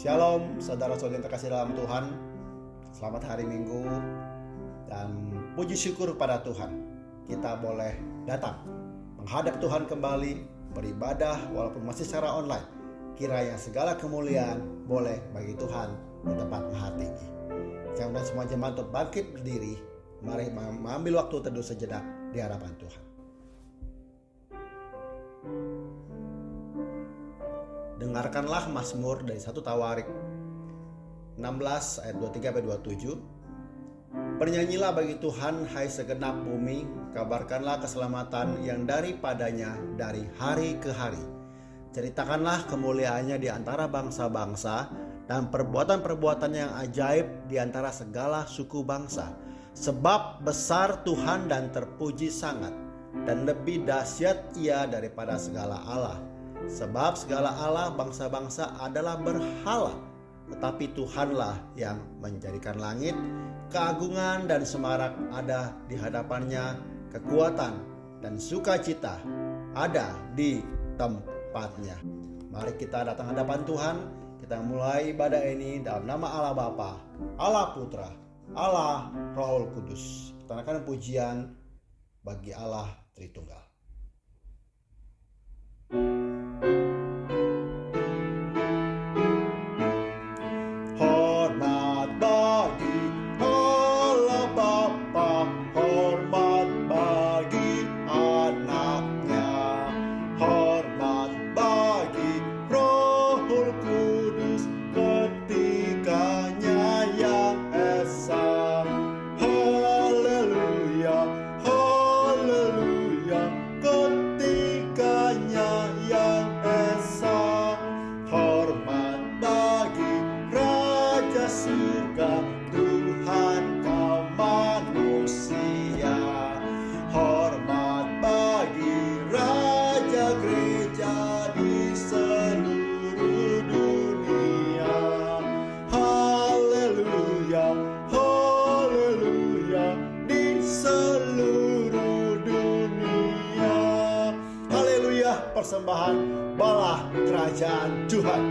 Shalom saudara-saudara yang terkasih dalam Tuhan. Selamat hari Minggu dan puji syukur pada Tuhan. Kita boleh datang menghadap Tuhan kembali, beribadah walaupun masih secara online. Kiranya segala kemuliaan boleh bagi Tuhan di tempat maha tinggi. Saya undang semua jemaat untuk bangkit berdiri. Mari mengambil waktu teduh sejenak di hadapan Tuhan. Dengarkanlah Mazmur dari 1 Tawarik 16 ayat 23-27. Bernyanyilah bagi Tuhan, hai segenap bumi, kabarkanlah keselamatan yang daripadanya dari hari ke hari. Ceritakanlah kemuliaannya di antara bangsa-bangsa dan perbuatan-perbuatan yang ajaib di antara segala suku bangsa. Sebab besar Tuhan dan terpuji sangat, dan lebih dahsyat Ia daripada segala Allah. Sebab segala Allah bangsa-bangsa adalah berhala, tetapi Tuhanlah yang menjadikan langit. Keagungan dan semarak ada di hadapannya, kekuatan dan sukacita ada di tempatnya. Mari kita datang hadapan Tuhan. Kita mulai ibadah ini dalam nama Allah Bapa, Allah Putra, Allah Roh Kudus. Kita naikkan pujian bagi Allah Tritunggal. Persembahan bala kerajaan Tuhan.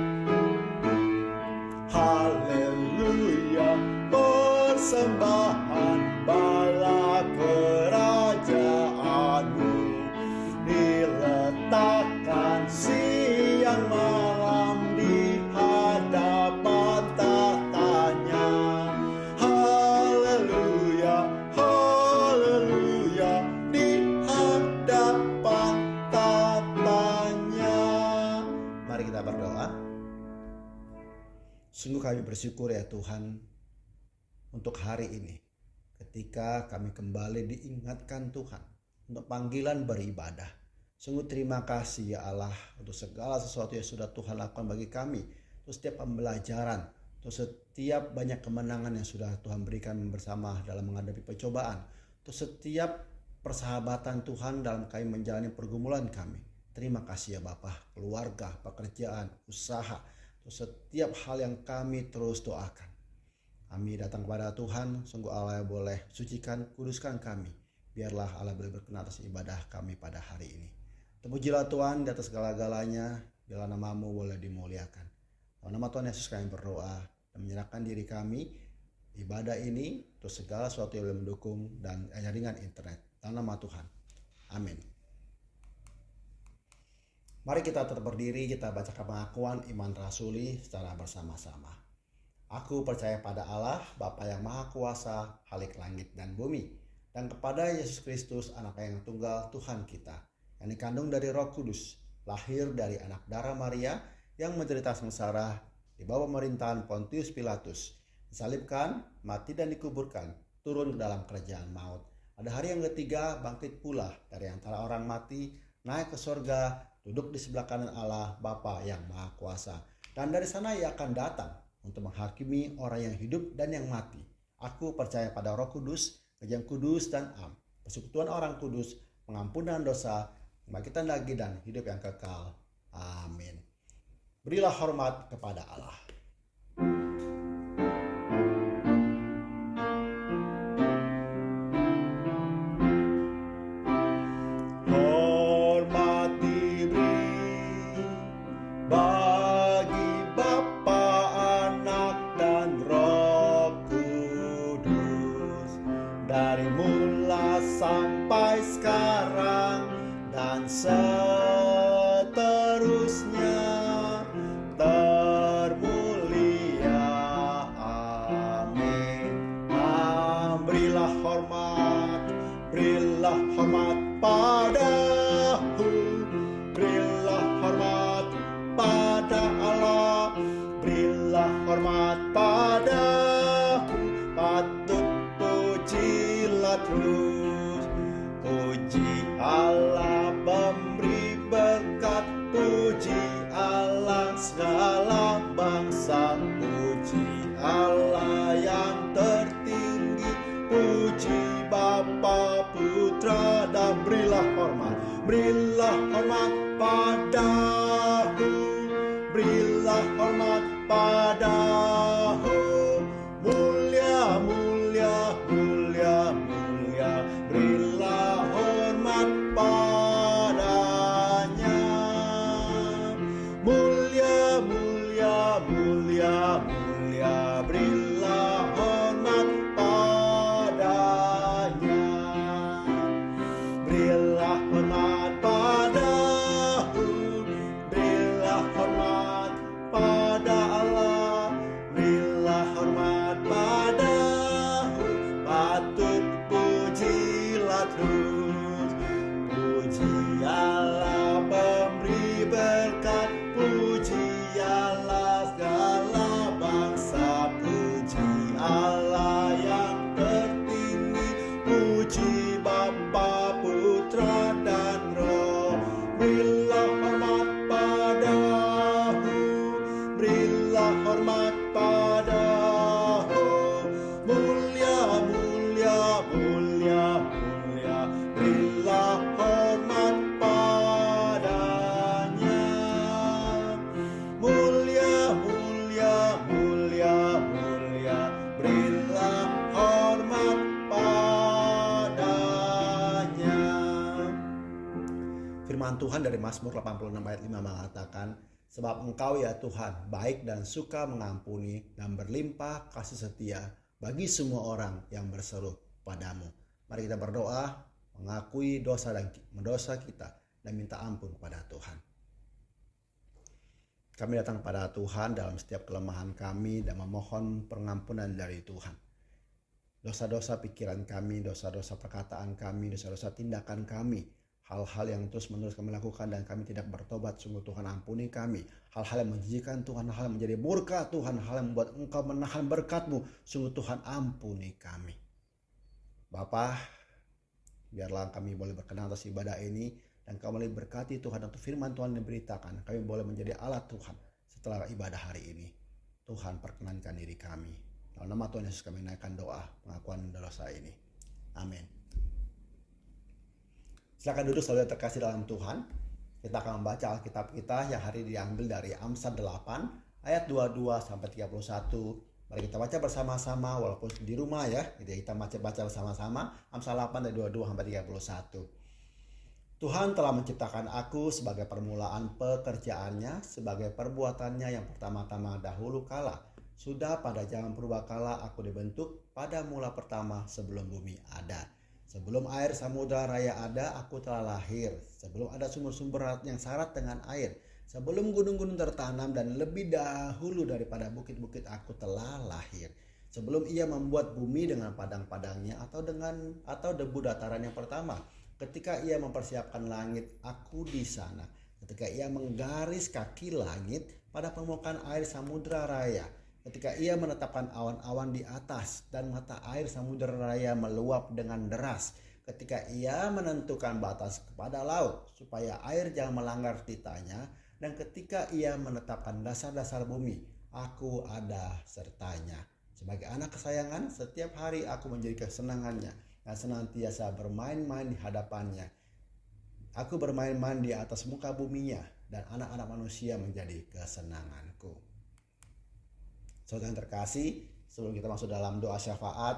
Haleluya, persembahan bala kerajaanmu diletakkan siang malam di hadapan tahtanya. Haleluya, haleluya, di hadapan tahtanya. Mari kita berdoa. Sungguh kami bersyukur ya Tuhan untuk hari ini, ketika kami kembali diingatkan Tuhan untuk panggilan beribadah. Sungguh terima kasih ya Allah untuk segala sesuatu yang sudah Tuhan lakukan bagi kami, untuk setiap pembelajaran, untuk setiap banyak kemenangan yang sudah Tuhan berikan bersama dalam menghadapi pencobaan, untuk setiap persahabatan Tuhan dalam kami menjalani pergumulan kami. Terima kasih ya Bapa, keluarga, pekerjaan, usaha, untuk setiap hal yang kami terus doakan. Kami datang kepada Tuhan, sungguh Allah yang boleh sucikan, kuduskan kami. Biarlah Allah boleh berkenan atas ibadah kami pada hari ini. Terpujilah Tuhan di atas segala-galanya, biarlah nama-Mu boleh dimuliakan. Dalam nama Tuhan Yesus kami berdoa dan menyerahkan diri kami ibadah ini untuk segala sesuatu yang boleh mendukung dan jaringan internet. Dalam nama Tuhan. Amin. Mari kita tetap berdiri, kita bacakan pengakuan iman rasuli secara bersama-sama. Aku percaya pada Allah, Bapa yang Maha Kuasa, Khalik langit dan bumi, dan kepada Yesus Kristus, Anak yang tunggal Tuhan kita, yang dikandung dari Roh Kudus, lahir dari anak darah Maria, yang menderita sengsara di bawah pemerintahan Pontius Pilatus, disalibkan, mati dan dikuburkan, turun ke dalam kerajaan maut. Pada hari yang ketiga bangkit pula dari antara orang mati, naik ke sorga, duduk di sebelah kanan Allah Bapa yang Maha Kuasa. Dan dari sana Ia akan datang untuk menghakimi orang yang hidup dan yang mati. Aku percaya pada Roh Kudus, Gereja Kudus dan Am, persekutuan orang kudus, pengampunan dosa, kebangkitan lagi dan hidup yang kekal. Amin. Berilah hormat kepada Allah. Hormat diberi bagi Bapa sampai sekarang dan seterusnya. Termulia, amin. Berilah hormat padaku, berilah hormat pada Allah, berilah hormat padaku, patut pujilah terus. Puji Allah memberi berkat, puji Allah segala bangsa, puji Allah yang tertinggi, puji Bapa, Putra, dan berilah hormat padaku, berilah hormat padaku. Mulia, mulia, mulia, mulia, berilah hormat padanya. Mulia, mulia, mulia, mulia, berilah hormat padanya. Berilah hormat padaku, berilah hormat pada Allah, berilah hormat padaku, patut pujilah terus. Puji Allah memberi berkat, puji Allah segala bangsa, puji Allah yang tertinggi, puji Bapa, Putra, dan Roh. Berilah hormat padaku, berilah hormat padaku. Mulia, mulia, mulia, mulia, berilah hormat padanya. Mulia, mulia, mulia, mulia, berilah hormat padanya. Firman Tuhan dari Mazmur 86 ayat 5 mengatakan, sebab Engkau ya Tuhan baik dan suka mengampuni dan berlimpah kasih setia bagi semua orang yang berseru padamu. Mari kita berdoa, mengakui dosa kita dan minta ampun kepada Tuhan. Kami datang kepada Tuhan dalam setiap kelemahan kami dan memohon pengampunan dari Tuhan. Dosa-dosa pikiran kami, dosa-dosa perkataan kami, dosa-dosa tindakan kami, hal-hal yang terus-menerus kami lakukan dan kami tidak bertobat, sungguh Tuhan ampuni kami. Hal-hal yang menjijikan Tuhan, hal yang menjadi murka Tuhan, hal yang membuat Engkau menahan berkat-Mu, sungguh Tuhan ampuni kami. Bapa, biarlah kami boleh berkenan atas ibadah ini dan Kau boleh berkati Tuhan untuk firman Tuhan diberitakan. Kami boleh menjadi alat Tuhan setelah ibadah hari ini. Tuhan perkenankan diri kami. Dalam nama Tuhan Yesus kami naikkan doa pengakuan dosa ini. Amin. Silakan duduk saudara terkasih dalam Tuhan. Kita akan membaca Alkitab kita yang hari ini diambil dari Amsal 8 ayat 22 sampai 31. Mari kita baca bersama-sama walaupun di rumah ya. Jadi kita baca bersama-sama Amsal 8 dari 22 sampai 31. Tuhan telah menciptakan aku sebagai permulaan pekerjaannya, sebagai perbuatannya yang pertama-tama dahulu kala. Sudah pada zaman purbakala aku dibentuk pada mula pertama sebelum bumi ada. Sebelum air samudra raya ada, aku telah lahir. Sebelum ada sumber-sumber yang syarat dengan air. Sebelum gunung-gunung tertanam dan lebih dahulu daripada bukit-bukit aku telah lahir. Sebelum ia membuat bumi dengan padang-padangnya atau debu dataran yang pertama. Ketika ia mempersiapkan langit, aku di sana. Ketika ia menggaris kaki langit pada permukaan air samudra raya. Ketika ia menetapkan awan-awan di atas dan mata air samudra raya meluap dengan deras. Ketika ia menentukan batas kepada laut supaya air jangan melanggar titanya. Dan ketika ia menetapkan dasar-dasar bumi, aku ada sertanya. Sebagai anak kesayangan, setiap hari aku menjadi kesenangannya dan senantiasa bermain-main di hadapannya. Aku bermain-main di atas muka buminya dan anak-anak manusia menjadi kesenanganku. Saudara yang terkasih, sebelum kita masuk dalam doa syafaat,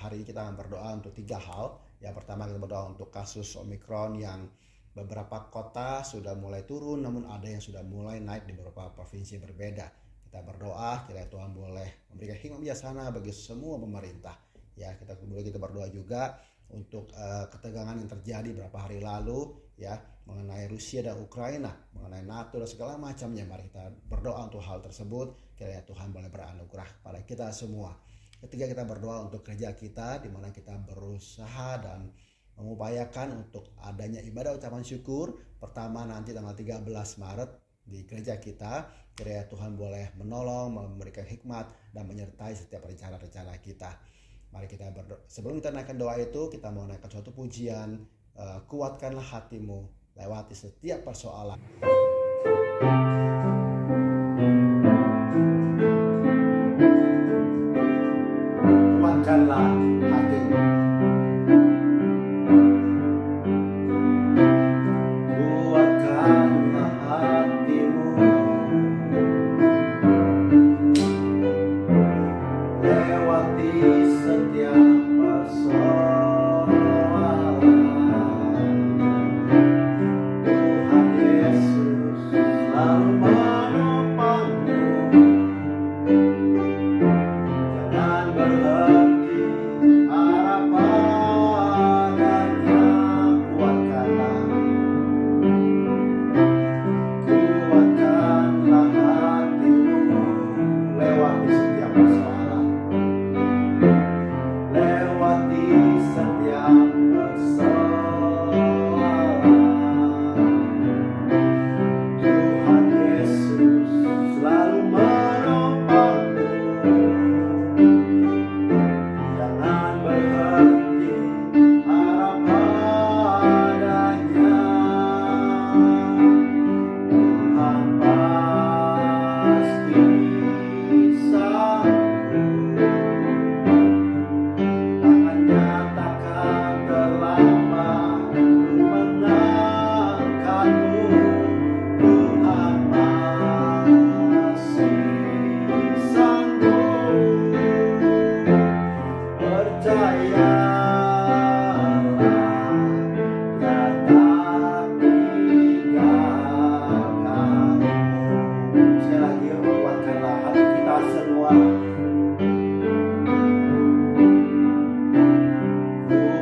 hari ini kita akan berdoa untuk 3 hal. Yang pertama kita berdoa untuk kasus Omikron yang beberapa kota sudah mulai turun, namun ada yang sudah mulai naik di beberapa provinsi berbeda. Kita berdoa kiranya Tuhan boleh memberikan hikmat bijaksana bagi semua pemerintah. Ya, kita berdoa juga untuk ketegangan yang terjadi beberapa hari lalu ya, mengenai Rusia dan Ukraina, mengenai NATO dan segala macamnya. Mari kita berdoa untuk hal tersebut, kiranya Tuhan boleh beranugerah pada kita semua. Ketika kita berdoa untuk gereja kita, di mana kita berusaha dan mengupayakan untuk adanya ibadah ucapan syukur pertama nanti tanggal 13 Maret di gereja kita, kiranya Tuhan boleh menolong, memberikan hikmat dan menyertai setiap rencana-rencana kita. Mari kita berdoa. Sebelum kita naikkan doa itu, kita mau naikkan suatu pujian. Kuatkanlah hatimu lewati setiap persoalan. Kuatkanlah hatimu. Kuatkanlah hatimu lewati setiap persoalan. Tuhan Yesus selalu menopangmu. Jangan berhenti harap padanya. Kuatkanlah hatimu lewati setiap persoalan. Lewati setiap persoalan. Tuhan Yesus selalu menopangmu. Jangan berhenti harap padanya. Tuhan pasti sanggup. Tangannya takkan terlambat untuk mengangkatmu. Tuhan masih sanggup. Percayalah, Dia tak tinggalkanmu. Sekali lagi, kuatkanlah hati kita semua.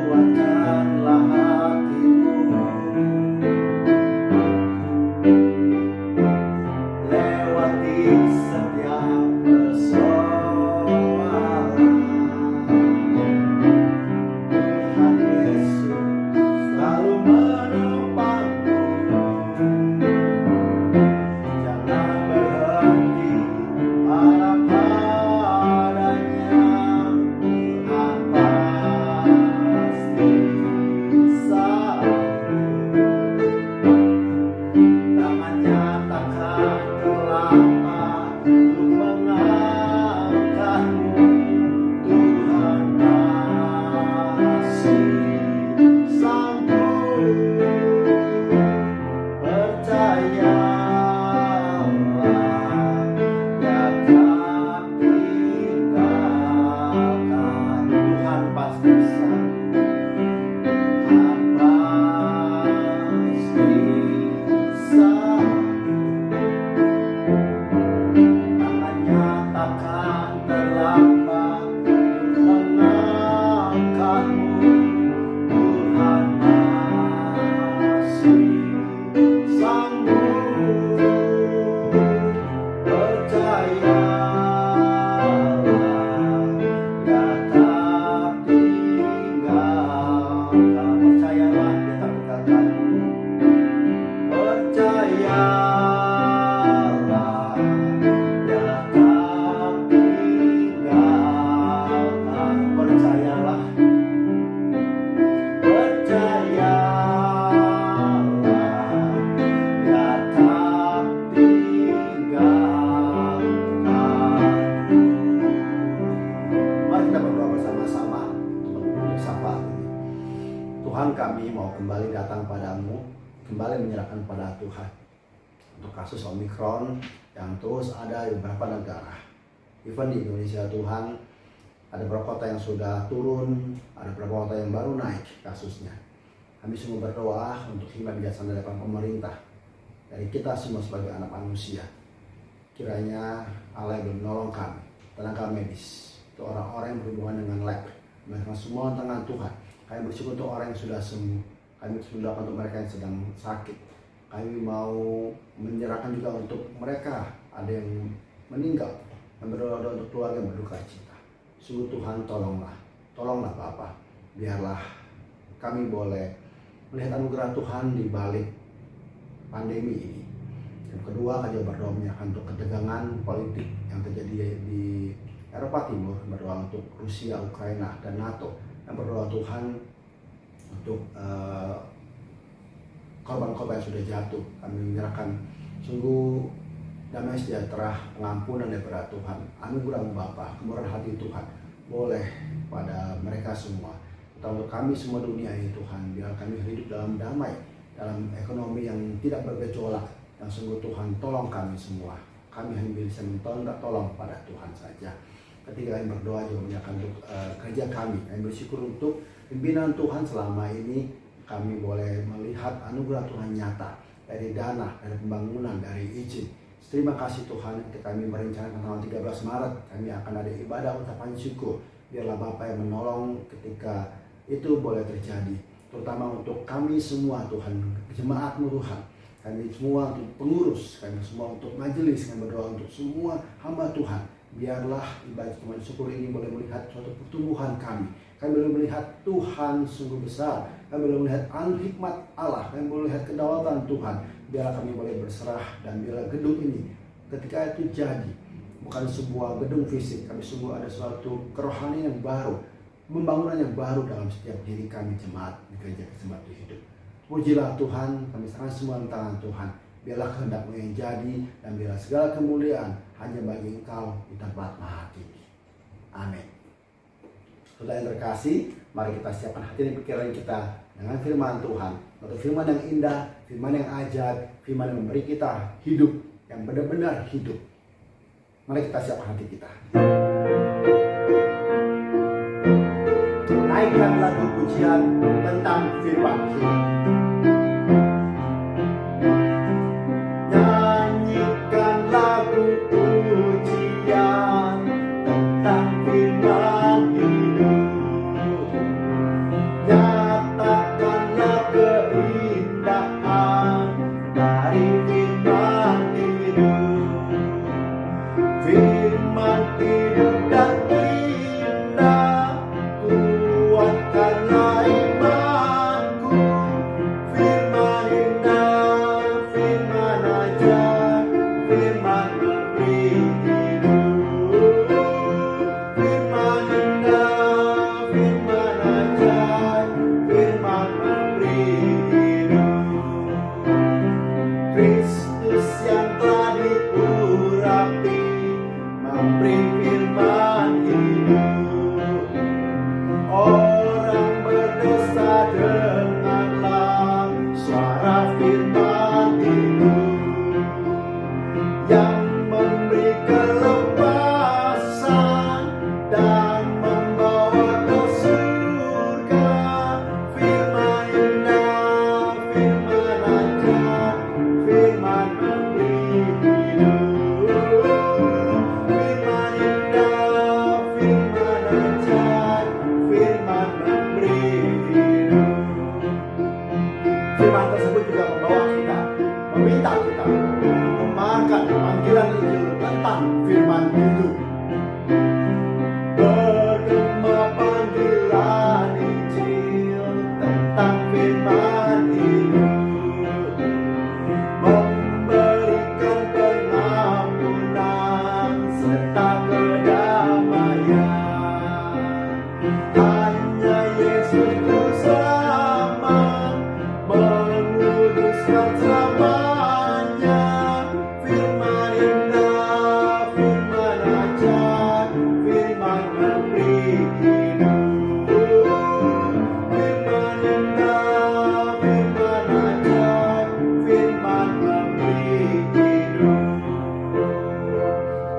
Kuatkanlah hatimu lewati setiap persoalan. Tuhan Yesus selalu menopangmu. Jangan berhenti harap padanya. Tuhan pasti sanggup. Tangannya takkan terlambat untuk mengangkatmu. Tuhan masih sanggup. Percayalah, Dia tak tinggalkan. Tuhan pasti sanggup. Tuhan pasti sanggup. Tangannya takkan terlambat untuk mengangkatmu. Tuhan masih sanggup. Percayalah, Dia tak tinggalkan. Percayalah, Dia tak tinggalkanmu. Percayalah, Dia tak tinggalkan. Percayalah. Percayalah, Dia tak tinggalkan. Mari kita berdoa bersama-sama untuk menutup sapa ini. Tuhan, kami mau kembali datang padamu, kembali menyerahkan pada Tuhan untuk kasus Omikron yang terus ada di beberapa negara. Even di Indonesia, Tuhan, ada beberapa kota yang sudah turun, ada beberapa kota yang baru naik kasusnya. Kami semua berdoa untuk hikmat bijaksana dari pemerintah, dari kita semua sebagai anak manusia. Kiranya Allah yang menolong kami, tenaga medis, itu orang-orang yang berhubungan dengan lab, mereka semua tangan Tuhan. Kami bersyukur untuk orang yang sudah sembuh. Kami berdoa untuk mereka yang sedang sakit. Kami mau menyerahkan juga untuk mereka ada yang meninggal, dan berdoa untuk keluarga yang berduka cita. Sungguh Tuhan, tolonglah Bapa, biarlah kami boleh melihat anugerah Tuhan di balik pandemi ini. Yang kedua, kami berdoa menyerahkan untuk ketegangan politik yang terjadi di Eropa Timur, berdoa untuk Rusia, Ukraina, dan NATO, dan berdoa Tuhan untuk korban-korban yang sudah jatuh. Kami menyerahkan sungguh damai sejahtera, pengampunan daripada Tuhan, anugerah Bapa, kemurahan hati Tuhan boleh pada mereka semua. Untuk kami semua dunia ini Tuhan, biar kami hidup dalam damai, dalam ekonomi yang tidak bergejolak. Yang sungguh Tuhan, tolong kami semua. Kami hanya bisa minta tolong pada Tuhan saja. Ketika kami berdoa juga menyerahkan untuk kerja kami bersyukur untuk pimpinan Tuhan selama ini. Kami boleh melihat anugerah Tuhan nyata dari dana, dari pembangunan, dari izin. Terima kasih Tuhan, ketika kami merencanakan tanggal 13 Maret kami akan ada ibadah ucapan syukur. Biarlah Bapa yang menolong ketika itu boleh terjadi, terutama untuk kami semua Tuhan, jemaat-Mu Tuhan, kami semua untuk pengurus, kami semua untuk majelis, kami berdoa untuk semua hamba Tuhan. Biarlah ibadah ucapan syukur ini boleh melihat suatu pertumbuhan kami. Kami boleh melihat Tuhan sungguh besar. Kami boleh melihat hikmat Allah. Kami boleh melihat kedaulatan Tuhan. Biarlah kami boleh berserah, dan biarlah gedung ini ketika itu jadi bukan sebuah gedung fisik. Kami sungguh ada suatu kerohanian yang baru, pembangunan yang baru dalam setiap diri kami jemaat di gereja Kesempatan Hidup. Pujilah Tuhan, kami serahkan semua di tangan Tuhan. Biarlah kehendak-Mu yang jadi, dan biarlah segala kemuliaan hanya bagi Engkau di tempat maha tinggi. Amin. Saudara yang terkasih, mari kita siapkan hati dan pikiran kita dengan firman Tuhan. Atau firman yang indah, firman yang ajaib, firman yang memberi kita hidup yang benar-benar hidup. Mari kita siapkan hati kita. Naikkan lagu pujian tentang firman hidup. Nyanyikan lagu pujian tentang firman hidup. Nyatakanlah keindahan dari firman hidup. Firman hidup dan indah, kuatkanlah imanku. Firman indah, firman ajaib, firman memberi hidup. Firman indah, firman ajaib, firman memberi hidup. Kristus yang telah diurapi memberi firman hidup. Orang berdosa dengarlah suara firman hidup yang memberi kelepasan dan membawa ke surga. Firman indah, firman ajaib, firman memberi hidup. Firman indah, firman ajaib, firman memberi hidup. Firman tersebut juga membawa kita, meminta kita memakan panggilan Injil tentang firman hidup. Bergema panggilan Injil tentang firman hidup, memberikan pengampunan serta kedamaian. Hanya Yesus Juru Selamat menguduskan selamanya. Firman indah, firman ajaib, firman memberi hidup. Firman indah, firman ajaib, firman memberi hidup.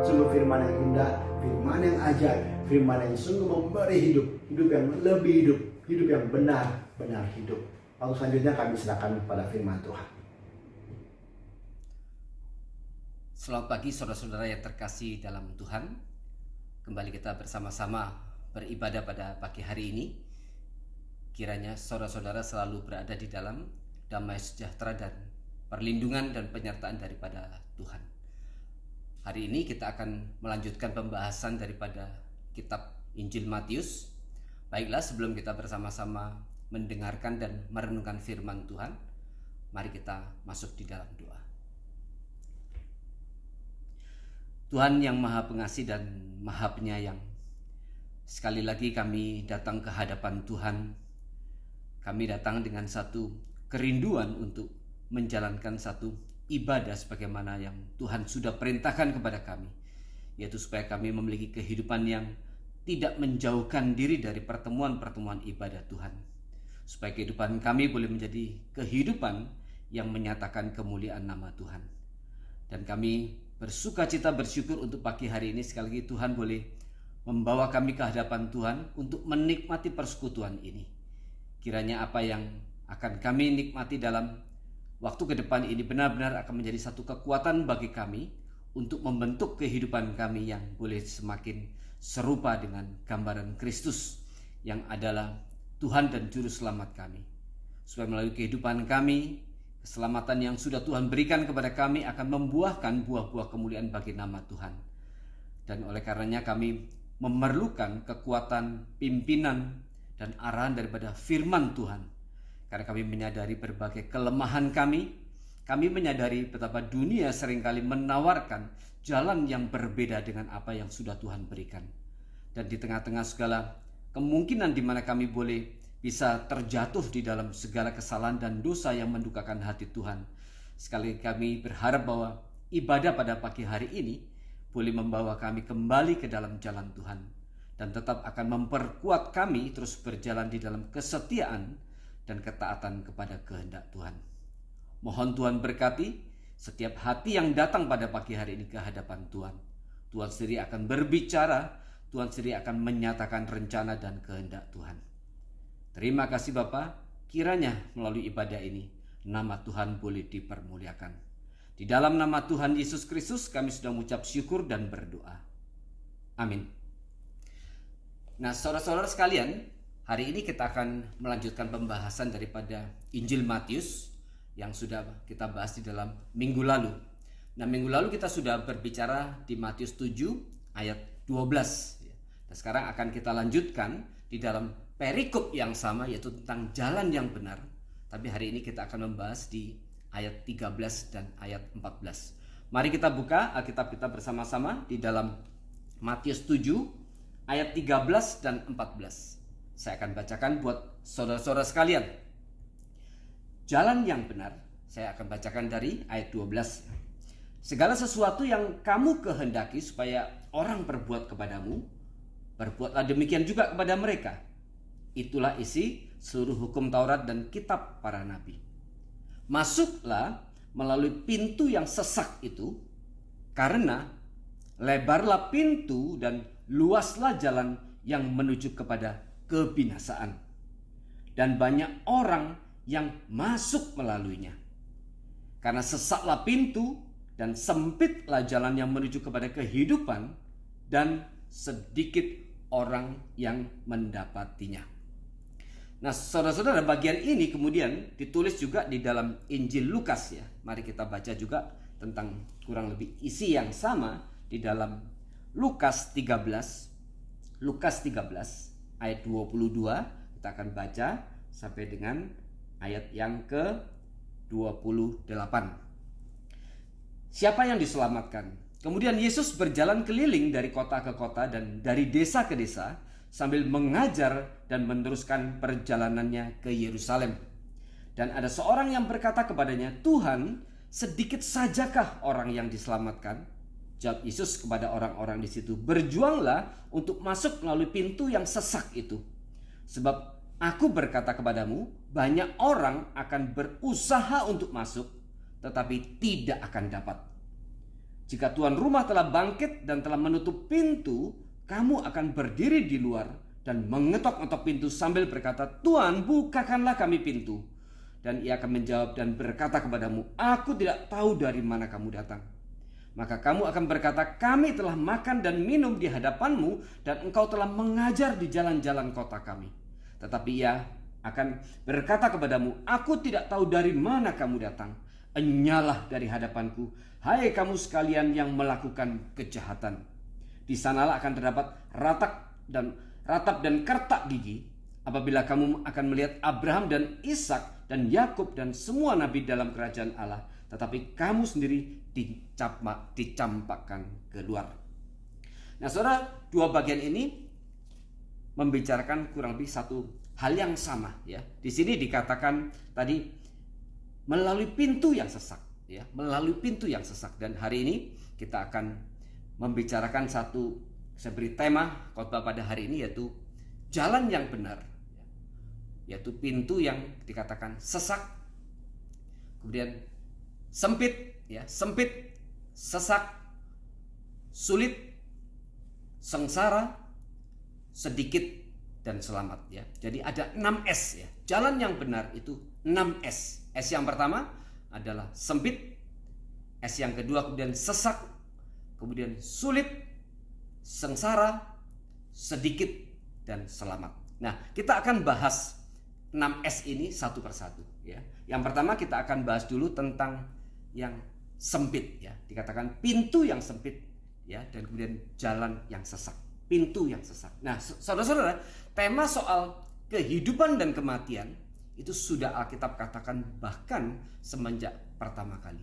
Sungguh firman yang indah, firman yang ajaib, firman yang sungguh memberi hidup, hidup yang lebih hidup, hidup yang benar-benar hidup. Lalu selanjutnya kami silakan pada firman Tuhan. Selamat pagi saudara-saudara yang terkasih dalam Tuhan. Kembali kita bersama-sama beribadah pada pagi hari ini. kiranya saudara-saudara selalu berada di dalam damai sejahtera dan perlindungan dan penyertaan daripada Tuhan. Hari ini kita akan melanjutkan pembahasan daripada kitab Injil Matius. Baiklah, sebelum kita bersama-sama mendengarkan dan merenungkan firman Tuhan, mari kita masuk di dalam doa. Tuhan yang Maha Pengasih dan Maha Penyayang, sekali lagi kami datang ke hadapan Tuhan. Kami datang dengan satu kerinduan untuk menjalankan satu ibadah sebagaimana yang Tuhan sudah perintahkan kepada kami, yaitu supaya kami memiliki kehidupan yang tidak menjauhkan diri dari pertemuan-pertemuan ibadah Tuhan, supaya kehidupan kami boleh menjadi kehidupan yang menyatakan kemuliaan nama Tuhan. Dan kami bersukacita bersyukur untuk pagi hari ini sekali lagi Tuhan boleh membawa kami ke hadapan Tuhan untuk menikmati persekutuan ini. Kiranya apa yang akan kami nikmati dalam waktu ke depan ini benar-benar akan menjadi satu kekuatan bagi kami untuk membentuk kehidupan kami yang boleh semakin serupa dengan gambaran Kristus yang adalah Tuhan dan Juru Selamat kami. Supaya melalui kehidupan kami, keselamatan yang sudah Tuhan berikan kepada kami akan membuahkan buah-buah kemuliaan bagi nama Tuhan. Dan oleh karenanya kami memerlukan kekuatan pimpinan dan arahan daripada firman Tuhan. Karena kami menyadari berbagai kelemahan kami menyadari betapa dunia seringkali menawarkan jalan yang berbeda dengan apa yang sudah Tuhan berikan. Dan di tengah-tengah segala kemungkinan di mana kami boleh bisa terjatuh di dalam segala kesalahan dan dosa yang mendukakan hati Tuhan, sekali kami berharap bahwa ibadah pada pagi hari ini boleh membawa kami kembali ke dalam jalan Tuhan dan tetap akan memperkuat kami terus berjalan di dalam kesetiaan dan ketaatan kepada kehendak Tuhan. Mohon Tuhan berkati setiap hati yang datang pada pagi hari ini ke hadapan Tuhan. Tuhan sendiri akan berbicara, Tuhan sendiri akan menyatakan rencana dan kehendak Tuhan. Terima kasih Bapa, kiranya melalui ibadah ini nama Tuhan boleh dipermuliakan. Di dalam nama Tuhan Yesus Kristus kami sudah mengucap syukur dan berdoa. Amin. Nah, saudara-saudara sekalian, hari ini kita akan melanjutkan pembahasan daripada Injil Matius yang sudah kita bahas di dalam minggu lalu. Nah, minggu lalu kita sudah berbicara di Matius 7 ayat 12. Dan sekarang akan kita lanjutkan di dalam perikop yang sama, yaitu tentang jalan yang benar. Tapi hari ini kita akan membahas di ayat 13 dan ayat 14. Mari kita buka Alkitab kita bersama-sama di dalam Matius 7 ayat 13 dan 14. Saya akan bacakan buat saudara-saudara sekalian. Jalan yang benar, saya akan bacakan dari ayat 12. Segala sesuatu yang kamu kehendaki supaya orang berbuat kepadamu, berbuatlah demikian juga kepada mereka. Itulah isi seluruh hukum Taurat dan kitab para nabi. Masuklah melalui pintu yang sesak itu, karena lebarlah pintu dan luaslah jalan yang menuju kepada kebinasaan, dan banyak orang yang masuk melaluinya. Karena sesaklah pintu dan sempitlah jalan yang menuju kepada kehidupan, dan sedikit orang yang mendapatinya. Nah, saudara-saudara, bagian ini kemudian ditulis juga di dalam Injil Lukas ya. Mari kita baca juga tentang kurang lebih isi yang sama di dalam Lukas 13 ayat 22. Kita akan baca sampai dengan ayat yang ke-28. Siapa yang diselamatkan? Kemudian Yesus berjalan keliling dari kota ke kota dan dari desa ke desa sambil mengajar dan meneruskan perjalanannya ke Yerusalem. Dan ada seorang yang berkata kepadanya, "Tuhan, sedikit sajakah orang yang diselamatkan?" Jawab Yesus kepada orang-orang di situ, "Berjuanglah untuk masuk melalui pintu yang sesak itu. Sebab aku berkata kepadamu, banyak orang akan berusaha untuk masuk, tetapi tidak akan dapat. Jika tuan rumah telah bangkit dan telah menutup pintu, kamu akan berdiri di luar dan mengetok-ngetok pintu sambil berkata, 'Tuan, bukakanlah kami pintu.' Dan ia akan menjawab dan berkata kepadamu, 'Aku tidak tahu dari mana kamu datang.' Maka kamu akan berkata, 'Kami telah makan dan minum di hadapanmu dan engkau telah mengajar di jalan-jalan kota kami.' Tetapi ia akan berkata kepadamu, aku tidak tahu dari mana kamu datang. Enyalah dari hadapanku, hai kamu sekalian yang melakukan kejahatan. Di sanalah akan terdapat ratap dan kertak gigi apabila kamu akan melihat Abraham dan Ishak dan Yakub dan semua nabi dalam kerajaan Allah, tetapi kamu sendiri dicampakkan keluar. Nah, saudara, dua bagian ini membicarakan kurang lebih satu hal yang sama, ya. Di sini dikatakan tadi melalui pintu yang sesak, ya, melalui pintu yang sesak. Dan hari ini kita akan membicarakan saya beri tema khotbah pada hari ini, yaitu jalan yang benar, yaitu pintu yang dikatakan sesak, kemudian sempit, ya, sempit, sesak, sulit, sengsara, sedikit, dan selamat, ya. Jadi ada 6 S, ya. Jalan yang benar itu 6 S. S yang pertama adalah sempit, S yang kedua kemudian sesak, kemudian sulit, sengsara, sedikit, dan selamat. Nah, kita akan bahas 6 S ini satu persatu, ya. Yang pertama kita akan bahas dulu tentang yang sempit, ya. Dikatakan pintu yang sempit, ya, dan kemudian jalan yang sesak. Pintu yang sesak. Nah, saudara-saudara, tema soal kehidupan dan kematian itu sudah Alkitab katakan bahkan semenjak pertama kali,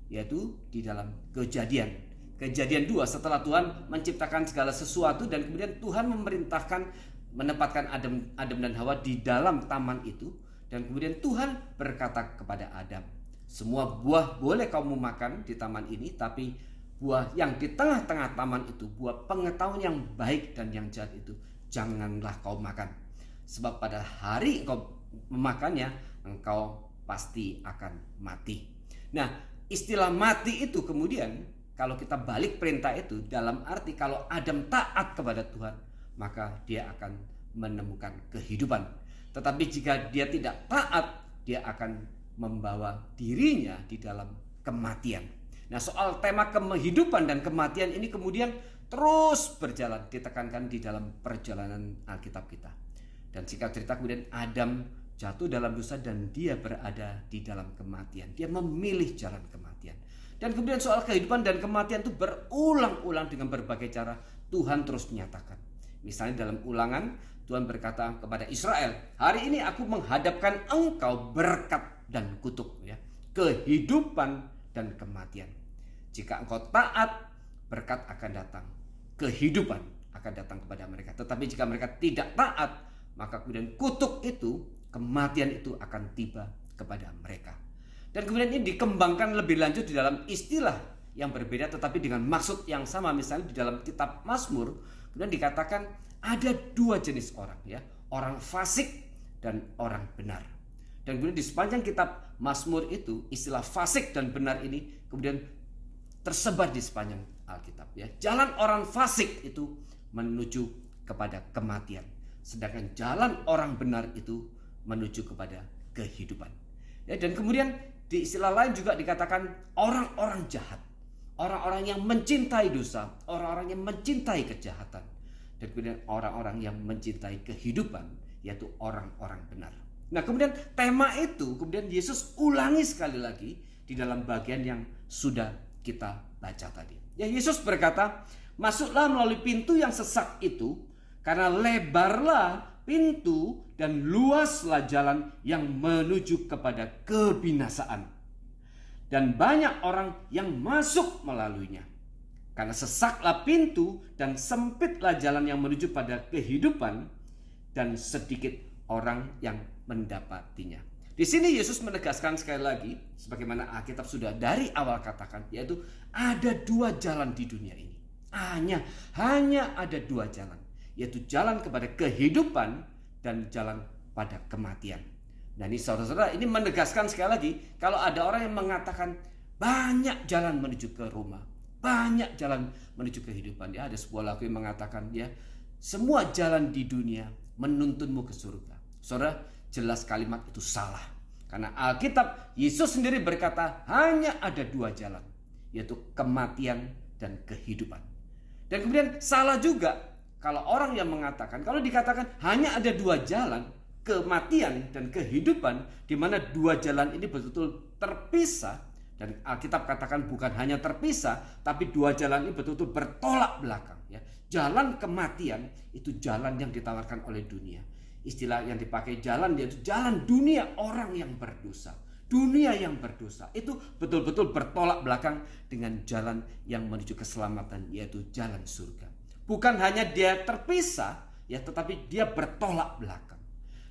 yaitu di dalam Kejadian 2, setelah Tuhan menciptakan segala sesuatu dan kemudian Tuhan menempatkan Adam dan Hawa di dalam taman itu, dan kemudian Tuhan berkata kepada Adam, semua buah boleh kamu makan di taman ini, tapi buah yang di tengah-tengah taman itu, buah pengetahuan yang baik dan yang jahat itu, janganlah kau makan. Sebab pada hari engkau memakannya, engkau pasti akan mati. Nah, istilah mati itu kemudian kalau kita balik perintah itu dalam arti kalau Adam taat kepada Tuhan, maka dia akan menemukan kehidupan. Tetapi jika dia tidak taat, dia akan membawa dirinya di dalam kematian. Nah, soal tema kehidupan dan kematian ini kemudian terus berjalan, ditekankan di dalam perjalanan Alkitab kita. Dan singkat cerita kemudian Adam jatuh dalam dosa dan dia berada di dalam kematian. Dia memilih jalan kematian. Dan kemudian soal kehidupan dan kematian itu berulang-ulang dengan berbagai cara Tuhan terus menyatakan. Misalnya dalam Ulangan, Tuhan berkata kepada Israel, hari ini aku menghadapkan engkau berkat dan kutuk, ya, kehidupan dan kematian. Jika engkau taat, berkat akan datang, kehidupan akan datang kepada mereka. Tetapi jika mereka tidak taat, maka kemudian kutuk itu, kematian itu akan tiba kepada mereka. Dan kemudian ini dikembangkan lebih lanjut di dalam istilah yang berbeda tetapi dengan maksud yang sama. Misalnya di dalam kitab Mazmur kemudian dikatakan ada 2 jenis orang, ya, orang fasik dan orang benar. Dan kemudian di sepanjang kitab Mazmur itu istilah fasik dan benar ini kemudian tersebar di sepanjang Alkitab, ya. Jalan orang fasik itu menuju kepada kematian, sedangkan jalan orang benar itu menuju kepada kehidupan, ya. Dan kemudian di istilah lain juga dikatakan orang-orang jahat, orang-orang yang mencintai dosa, orang-orang yang mencintai kejahatan, dan kemudian orang-orang yang mencintai kehidupan, yaitu orang-orang benar. Nah, kemudian tema itu kemudian Yesus ulangi sekali lagi di dalam bagian yang sudah kita baca tadi. Ya, Yesus berkata, masuklah melalui pintu yang sesak itu, karena lebarlah pintu dan luaslah jalan yang menuju kepada kebinasaan, dan banyak orang yang masuk melaluinya. Karena sesaklah pintu dan sempitlah jalan yang menuju pada kehidupan, dan sedikit orang yang mendapatinya. Di sini Yesus menegaskan sekali lagi, sebagaimana Alkitab sudah dari awal katakan, yaitu ada 2 jalan di dunia ini. Hanya ada 2 jalan, yaitu jalan kepada kehidupan dan jalan pada kematian. Nah, ini saudara-saudara, ini menegaskan sekali lagi, kalau ada orang yang mengatakan banyak jalan menuju ke rumah, banyak jalan menuju kehidupan, ya, ada sebuah lagu yang mengatakan, ya, semua jalan di dunia menuntunmu ke surga. Saudara, jelas kalimat itu salah. Karena Alkitab, Yesus sendiri berkata hanya ada 2 jalan, yaitu kematian dan kehidupan. Dan kemudian salah juga kalau orang yang mengatakan, kalau dikatakan hanya ada 2 jalan, kematian dan kehidupan, di mana dua jalan ini betul-betul terpisah. Dan Alkitab katakan bukan hanya terpisah, tapi dua jalan ini betul-betul bertolak belakang. Ya. Jalan kematian itu jalan yang ditawarkan oleh dunia. Istilah yang dipakai jalan, yaitu jalan dunia orang yang berdosa. Dunia yang berdosa itu betul-betul bertolak belakang dengan jalan yang menuju keselamatan, yaitu jalan surga. Bukan hanya dia terpisah, ya, tetapi dia bertolak belakang.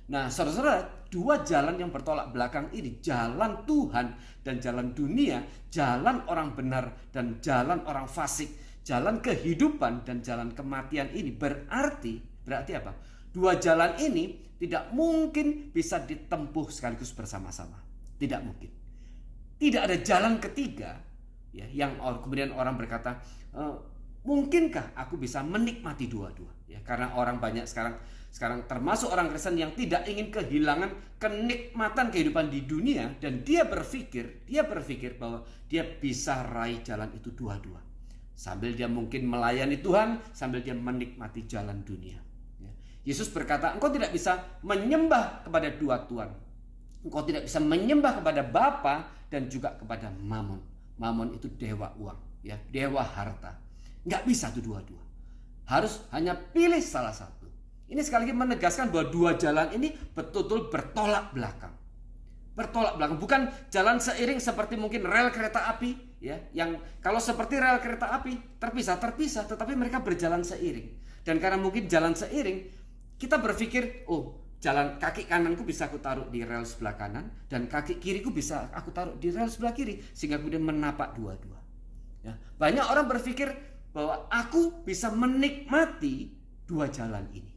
Nah, saudara-saudara, dua jalan yang bertolak belakang ini, jalan Tuhan dan jalan dunia, jalan orang benar dan jalan orang fasik, jalan kehidupan dan jalan kematian ini berarti apa? Dua jalan ini tidak mungkin bisa ditempuh sekaligus bersama-sama. Tidak mungkin. Tidak ada jalan ketiga, ya, yang kemudian orang berkata, mungkinkah aku bisa menikmati dua-dua? Ya, karena orang banyak sekarang termasuk orang Kristen yang tidak ingin kehilangan kenikmatan kehidupan di dunia, dan dia berpikir bahwa dia bisa raih jalan itu dua-dua. Sambil dia mungkin melayani Tuhan, sambil dia menikmati jalan dunia. Ya. Yesus berkata, engkau tidak bisa menyembah kepada dua tuan. Engkau tidak bisa menyembah kepada Bapa dan juga kepada Mamon. Mamon itu dewa uang, ya, dewa harta. Nggak bisa itu dua-dua. Harus hanya pilih salah satu. Ini sekali lagi menegaskan bahwa dua jalan ini betul-betul bertolak belakang. Bertolak belakang, bukan jalan seiring seperti mungkin rel kereta api, ya, yang kalau seperti rel kereta api terpisah, tetapi mereka berjalan seiring. Dan karena mungkin jalan seiring, kita berpikir, oh, jalan kaki kananku bisa aku taruh di rel sebelah kanan dan kaki kiriku bisa aku taruh di rel sebelah kiri, sehingga kemudian menapak dua-dua. Ya, banyak orang berpikir bahwa aku bisa menikmati dua jalan ini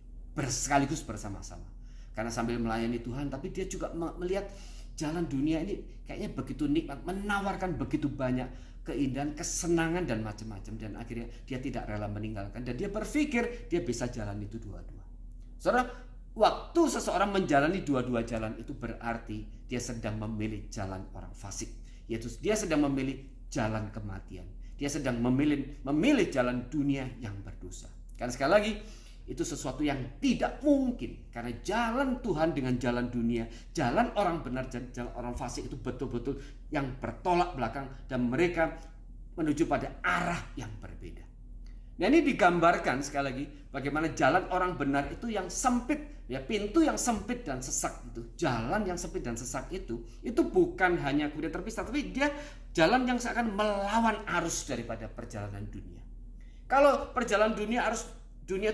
sekaligus bersama-sama. Karena sambil melayani Tuhan, tapi dia juga melihat jalan dunia ini kayaknya begitu nikmat, menawarkan begitu banyak keindahan, kesenangan dan macam-macam, dan akhirnya dia tidak rela meninggalkan, dan dia berpikir dia bisa jalan itu dua-dua. Saudara, waktu seseorang menjalani dua-dua jalan itu berarti dia sedang memilih jalan orang fasik, yaitu dia sedang memilih jalan kematian. Dia sedang memilih jalan dunia yang berdosa. Karena sekali lagi, itu sesuatu yang tidak mungkin, karena jalan Tuhan dengan jalan dunia, jalan orang benar dan jalan orang fasik itu betul-betul yang bertolak belakang, dan mereka menuju pada arah yang berbeda. Nah, ini digambarkan sekali lagi bagaimana jalan orang benar itu yang sempit, ya, pintu yang sempit dan sesak itu, jalan yang sempit dan sesak itu bukan hanya kemudian terpisah, tapi dia jalan yang seakan melawan arus daripada perjalanan dunia. Kalau perjalanan dunia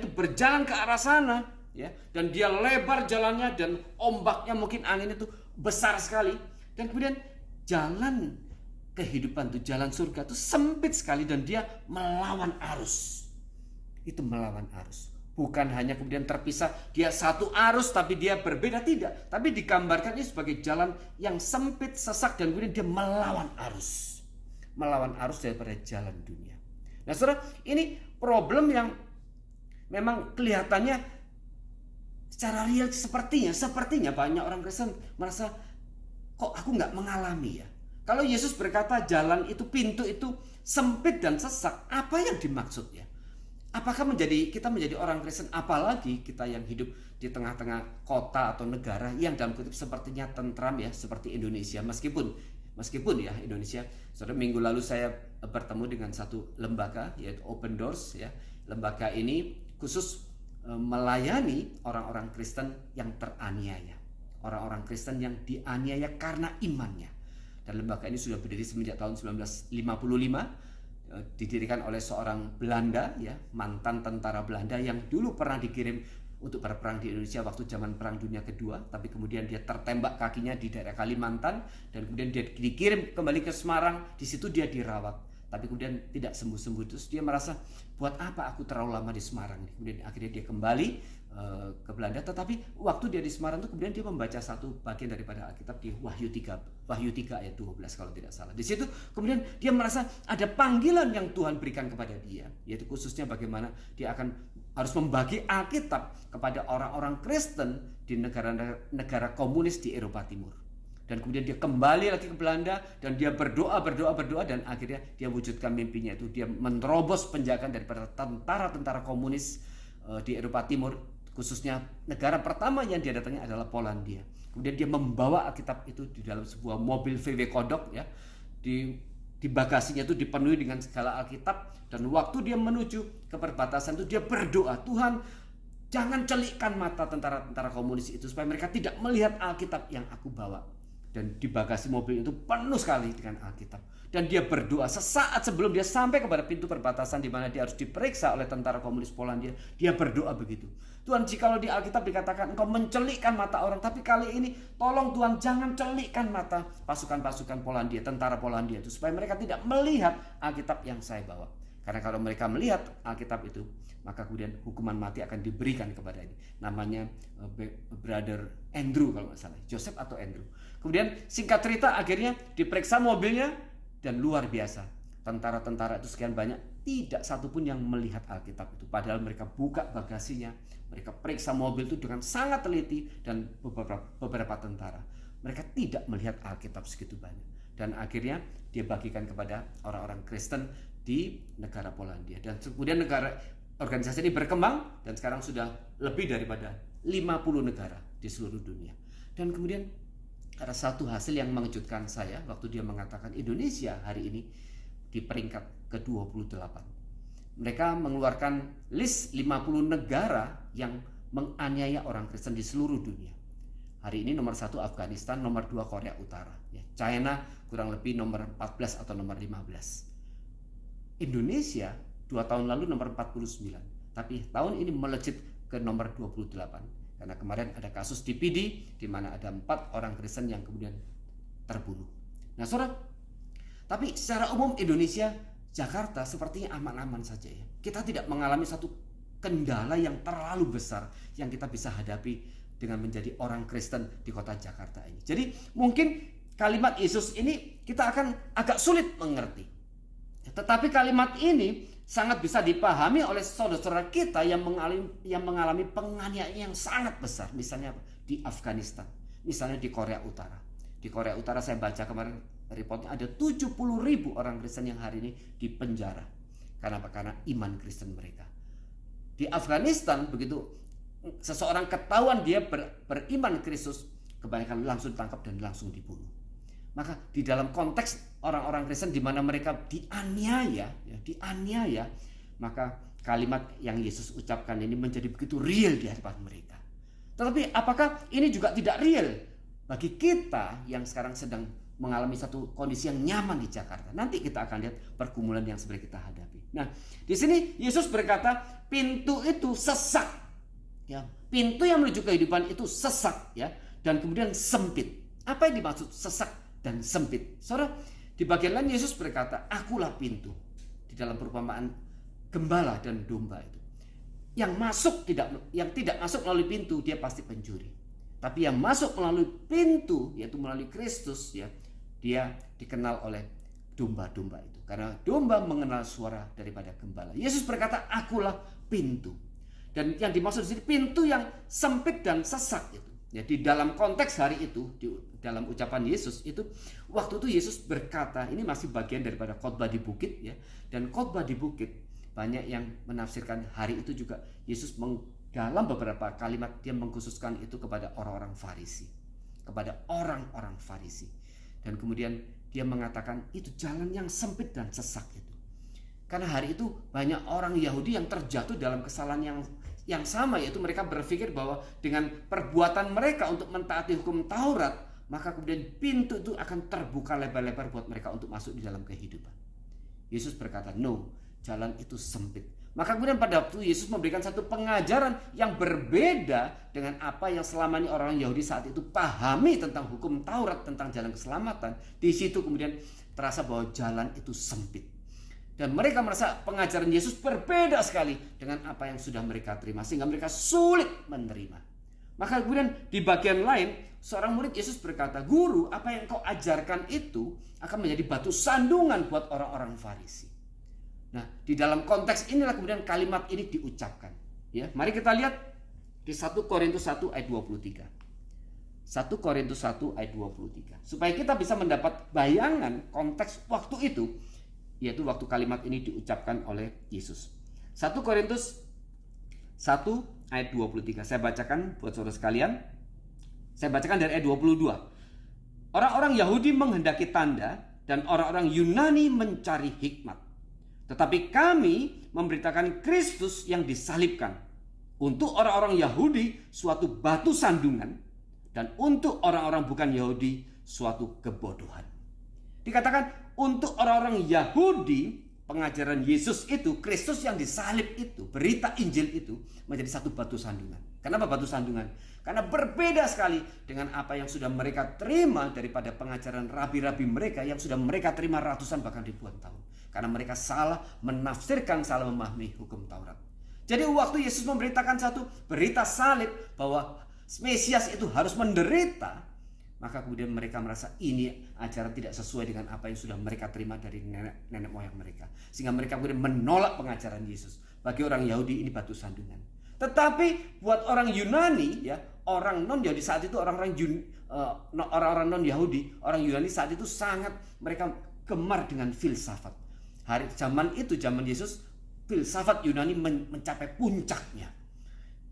itu berjalan ke arah sana, ya, dan dia lebar jalannya dan ombaknya mungkin angin itu besar sekali, dan kemudian jalan kehidupan itu, jalan surga itu sempit sekali dan dia melawan arus. Itu melawan arus. Bukan hanya kemudian terpisah, dia satu arus tapi dia berbeda, tidak. Tapi digambarkan ini sebagai jalan yang sempit, sesak, dan kemudian dia melawan arus. Melawan arus daripada jalan dunia. Nah, saudara, ini problem yang memang kelihatannya secara real sepertinya banyak orang Kristen merasa, kok aku nggak mengalami ya. Kalau Yesus berkata jalan itu, pintu itu sempit dan sesak, apa yang dimaksud ya? Apakah kita menjadi orang Kristen, apalagi kita yang hidup di tengah-tengah kota atau negara yang dalam kutip sepertinya tentram ya, seperti Indonesia, meskipun ya Indonesia, saudara, minggu lalu saya bertemu dengan satu lembaga yaitu Open Doors ya. Lembaga ini khusus melayani orang-orang Kristen yang teraniaya, orang-orang Kristen yang dianiaya karena imannya. Dan lembaga ini sudah berdiri semenjak tahun 1955, didirikan oleh seorang Belanda, ya, mantan tentara Belanda yang dulu pernah dikirim untuk berperang di Indonesia waktu zaman Perang Dunia Kedua, tapi kemudian dia tertembak kakinya di daerah Kalimantan, dan kemudian dia dikirim kembali ke Semarang. Di situ dia dirawat. Tapi kemudian tidak sembuh-sembuh, terus dia merasa, buat apa aku terlalu lama di Semarang. Kemudian akhirnya dia kembali ke Belanda. Tetapi waktu dia di Semarang itu kemudian dia membaca satu bagian daripada Alkitab di Wahyu 3 ayat 12 kalau tidak salah. Di situ kemudian dia merasa ada panggilan yang Tuhan berikan kepada dia, yaitu khususnya bagaimana dia akan harus membagi Alkitab kepada orang-orang Kristen di negara komunis di Eropa Timur. Dan kemudian dia kembali lagi ke Belanda dan dia berdoa, dan akhirnya dia wujudkan mimpinya itu. Dia menerobos penjagaan daripada tentara-tentara komunis di Eropa Timur, khususnya negara pertama yang dia datangi adalah Polandia. Kemudian dia membawa Alkitab itu di dalam sebuah mobil VW Kodok ya. Di bagasinya itu dipenuhi dengan segala Alkitab, dan waktu dia menuju ke perbatasan itu dia berdoa, Tuhan, jangan celikkan mata tentara-tentara komunis itu supaya mereka tidak melihat Alkitab yang aku bawa. Dan di bagasi mobil itu penuh sekali dengan Alkitab. Dan dia berdoa sesaat sebelum dia sampai kepada pintu perbatasan di mana dia harus diperiksa oleh tentara komunis Polandia. Dia berdoa begitu. Tuhan, jikalau di Alkitab dikatakan engkau mencelikkan mata orang, tapi kali ini tolong Tuhan jangan celikkan mata pasukan-pasukan Polandia, tentara Polandia itu, supaya mereka tidak melihat Alkitab yang saya bawa. Karena kalau mereka melihat Alkitab itu, maka kemudian hukuman mati akan diberikan kepada ini. Namanya Brother Andrew kalau nggak salah, Joseph atau Andrew. Kemudian singkat cerita akhirnya diperiksa mobilnya, dan luar biasa, tentara-tentara itu sekian banyak, tidak satupun yang melihat Alkitab itu. Padahal mereka buka bagasinya, mereka periksa mobil itu dengan sangat teliti, dan beberapa tentara, mereka tidak melihat Alkitab segitu banyak. Dan akhirnya dia bagikan kepada orang-orang Kristen di negara Polandia. Dan kemudian organisasi ini berkembang, dan sekarang sudah lebih daripada 50 negara di seluruh dunia. Dan kemudian ada satu hasil yang mengejutkan saya waktu dia mengatakan Indonesia hari ini di peringkat ke-28. Mereka mengeluarkan list 50 negara yang menganiaya orang Kristen di seluruh dunia. Hari ini nomor 1 Afghanistan, nomor 2 Korea Utara. China kurang lebih nomor 14 atau nomor 15. Indonesia 2 tahun lalu nomor 49. Tapi tahun ini melejit ke nomor 28. Karena kemarin ada kasus di PD di mana ada 4 orang Kristen yang kemudian terbunuh. Nah, saudara, tapi secara umum Indonesia, Jakarta sepertinya aman-aman saja ya. Kita tidak mengalami satu kendala yang terlalu besar yang kita bisa hadapi dengan menjadi orang Kristen di kota Jakarta ini. Jadi mungkin kalimat Yesus ini kita akan agak sulit mengerti. Tetapi kalimat ini sangat bisa dipahami oleh saudara-saudara kita yang mengalami penganiayaan yang sangat besar. Misalnya di Afghanistan, misalnya di Korea Utara. Di Korea Utara saya baca kemarin reportnya ada 70.000 orang Kristen yang hari ini dipenjara. Karena apa? Karena iman Kristen mereka. Di Afghanistan begitu seseorang ketahuan dia beriman Kristus, kebanyakan langsung ditangkap dan langsung dibunuh. Maka di dalam konteks orang-orang Kristen di mana mereka dianiaya, maka kalimat yang Yesus ucapkan ini menjadi begitu real di hadapan mereka. Tetapi apakah ini juga tidak real bagi kita yang sekarang sedang mengalami satu kondisi yang nyaman di Jakarta? Nanti kita akan lihat pergumulan yang sebenarnya kita hadapi. Nah, di sini Yesus berkata, pintu itu sesak. Ya, pintu yang menuju kehidupan itu sesak ya, dan kemudian sempit. Apa yang dimaksud sesak dan sempit? Saudara, di bagian lain Yesus berkata, akulah pintu. Di dalam perumpamaan gembala dan domba itu. Yang tidak masuk melalui pintu dia pasti pencuri. Tapi yang masuk melalui pintu, yaitu melalui Kristus ya, dia dikenal oleh domba-domba itu. Karena domba mengenal suara daripada gembala. Yesus berkata, akulah pintu. Dan yang dimaksud di sini pintu yang sempit dan sesak itu. Ya, di dalam konteks hari itu, di dalam ucapan Yesus itu, waktu itu Yesus berkata, ini masih bagian daripada khotbah di bukit ya. Dan khotbah di bukit banyak yang menafsirkan hari itu juga Yesus dalam beberapa kalimat dia mengkhususkan itu kepada orang-orang Farisi, kepada orang-orang Farisi. Dan kemudian dia mengatakan itu jalan yang sempit dan sesak itu. Karena hari itu banyak orang Yahudi yang terjatuh dalam kesalahan yang sama, yaitu mereka berpikir bahwa dengan perbuatan mereka untuk mentaati hukum Taurat, maka kemudian pintu itu akan terbuka lebar-lebar buat mereka untuk masuk di dalam kehidupan. Yesus berkata, no, jalan itu sempit. Maka kemudian pada waktu Yesus memberikan satu pengajaran yang berbeda dengan apa yang selama ini orang Yahudi saat itu pahami tentang hukum Taurat, tentang jalan keselamatan. Di situ kemudian terasa bahwa jalan itu sempit. Dan mereka merasa pengajaran Yesus berbeda sekali dengan apa yang sudah mereka terima, sehingga mereka sulit menerima. Maka kemudian di bagian lain, seorang murid Yesus berkata, Guru, apa yang kau ajarkan itu akan menjadi batu sandungan buat orang-orang Farisi. Nah, di dalam konteks inilah kemudian kalimat ini diucapkan. Ya, mari kita lihat di 1 Korintus 1 ayat 23. 1 Korintus 1 ayat 23. Supaya kita bisa mendapat bayangan konteks waktu itu, yaitu waktu kalimat ini diucapkan oleh Yesus. 1 Korintus 1 ayat 23. Saya bacakan buat saudara sekalian. Saya bacakan dari ayat 22. Orang-orang Yahudi menghendaki tanda dan orang-orang Yunani mencari hikmat. Tetapi kami memberitakan Kristus yang disalibkan. Untuk orang-orang Yahudi suatu batu sandungan, dan untuk orang-orang bukan Yahudi suatu kebodohan. Dikatakan untuk orang-orang Yahudi pengajaran Yesus itu, Kristus yang disalib itu, berita Injil itu menjadi satu batu sandungan. Kenapa batu sandungan? Karena berbeda sekali dengan apa yang sudah mereka terima daripada pengajaran rabi-rabi mereka yang sudah mereka terima ratusan bahkan ribuan tahun. Karena mereka salah menafsirkan, salah memahami hukum Taurat. Jadi waktu Yesus memberitakan satu berita salib bahwa Mesias itu harus menderita, maka kemudian mereka merasa ini ajaran tidak sesuai dengan apa yang sudah mereka terima dari nenek moyang mereka. Sehingga mereka kemudian menolak pengajaran Yesus. Bagi orang Yahudi ini batu sandungan. Tetapi buat orang Yunani, ya, orang non Yahudi saat itu, orang-orang non Yahudi, orang Yunani saat itu sangat mereka gemar dengan filsafat. Zaman Yesus, filsafat Yunani mencapai puncaknya.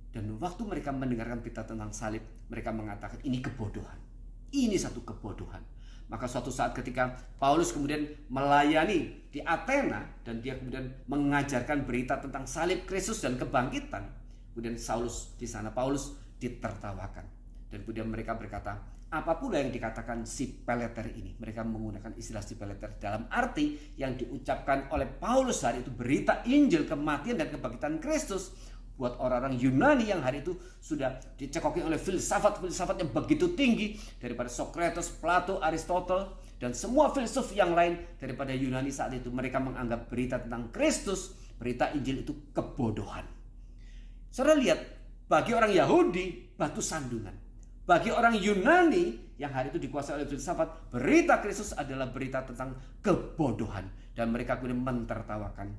Dan waktu mereka mendengarkan berita tentang salib, mereka mengatakan ini kebodohan. Ini satu kebodohan. Maka suatu saat ketika Paulus kemudian melayani di Athena dan dia kemudian mengajarkan berita tentang salib Kristus dan kebangkitan, kemudian Paulus ditertawakan. Dan kemudian mereka berkata, apa pula yang dikatakan si peleter ini? Mereka menggunakan istilah si peleter dalam arti yang diucapkan oleh Paulus hari itu berita Injil kematian dan kebangkitan Kristus. Buat orang-orang Yunani yang hari itu sudah dicekoki oleh filsafat-filsafat yang begitu tinggi daripada Socrates, Plato, Aristotle dan semua filsuf yang lain daripada Yunani saat itu, mereka menganggap berita tentang Kristus, berita Injil itu kebodohan. Saudara lihat, bagi orang Yahudi batu sandungan. Bagi orang Yunani yang hari itu dikuasai oleh filsafat, berita Kristus adalah berita tentang kebodohan dan mereka kemudian mentertawakan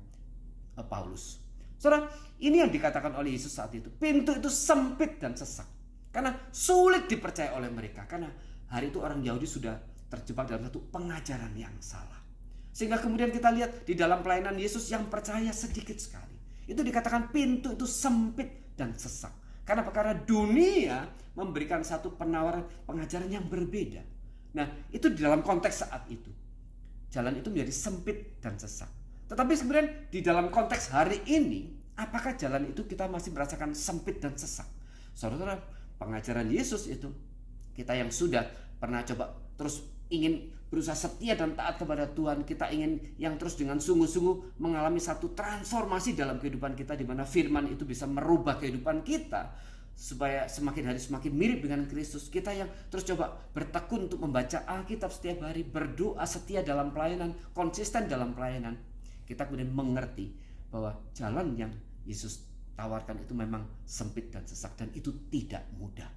Paulus. Saudara, ini yang dikatakan oleh Yesus saat itu. Pintu itu sempit dan sesak. Karena sulit dipercaya oleh mereka. Karena hari itu orang Yahudi sudah terjebak dalam satu pengajaran yang salah. Sehingga kemudian kita lihat di dalam pelayanan Yesus yang percaya sedikit sekali. Itu dikatakan pintu itu sempit dan sesak. Karena perkara dunia memberikan satu penawaran pengajaran yang berbeda. Nah, itu di dalam konteks saat itu. Jalan itu menjadi sempit dan sesak. Tetapi sebenarnya di dalam konteks hari ini, apakah jalan itu kita masih merasakan sempit dan sesak? Saudara, pengajaran Yesus itu, kita yang sudah pernah coba terus ingin berusaha setia dan taat kepada Tuhan, kita ingin yang terus dengan sungguh-sungguh mengalami satu transformasi dalam kehidupan kita, di mana firman itu bisa merubah kehidupan kita supaya semakin hari semakin mirip dengan Kristus. Kita yang terus coba bertekun untuk membaca Alkitab setiap hari, berdoa setia dalam pelayanan, konsisten dalam pelayanan, kita kemudian mengerti bahwa jalan yang Yesus tawarkan itu memang sempit dan sesak dan itu tidak mudah.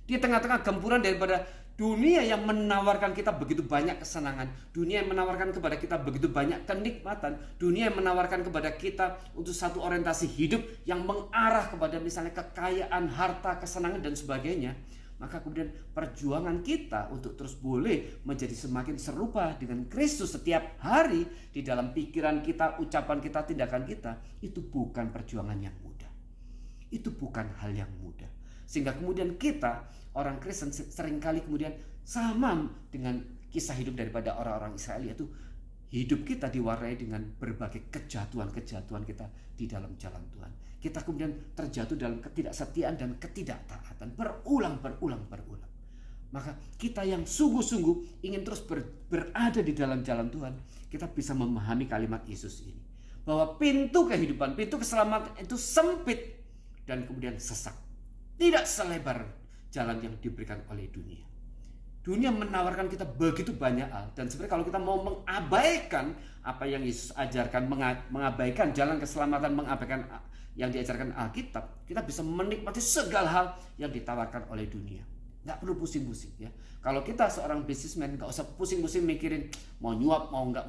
Di tengah-tengah gempuran daripada dunia yang menawarkan kita begitu banyak kesenangan, dunia yang menawarkan kepada kita begitu banyak kenikmatan, dunia yang menawarkan kepada kita untuk satu orientasi hidup yang mengarah kepada misalnya kekayaan, harta, kesenangan dan sebagainya, maka kemudian perjuangan kita untuk terus boleh menjadi semakin serupa dengan Kristus setiap hari di dalam pikiran kita, ucapan kita, tindakan kita, itu bukan perjuangan yang mudah. Itu bukan hal yang mudah. Sehingga kemudian kita, orang Kristen, seringkali kemudian sama dengan kisah hidup daripada orang-orang Israel, yaitu hidup kita diwarnai dengan berbagai kejatuhan-kejatuhan kita di dalam jalan Tuhan. Kita kemudian terjatuh dalam ketidaksetiaan dan ketidaktaatan berulang. Maka kita yang sungguh-sungguh ingin terus berada di dalam jalan Tuhan, kita bisa memahami kalimat Yesus ini. Bahwa pintu kehidupan, pintu keselamatan itu sempit dan kemudian sesak. Tidak selebar jalan yang diberikan oleh dunia. Dunia menawarkan kita begitu banyak hal. Dan sebenarnya kalau kita mau mengabaikan apa yang Yesus ajarkan, mengabaikan jalan keselamatan, mengabaikan yang diajarkan Alkitab, kita bisa menikmati segala hal yang ditawarkan oleh dunia. Nggak perlu pusing-pusing ya. Kalau kita seorang businessman, nggak usah pusing-pusing mikirin mau nyuap, mau nggak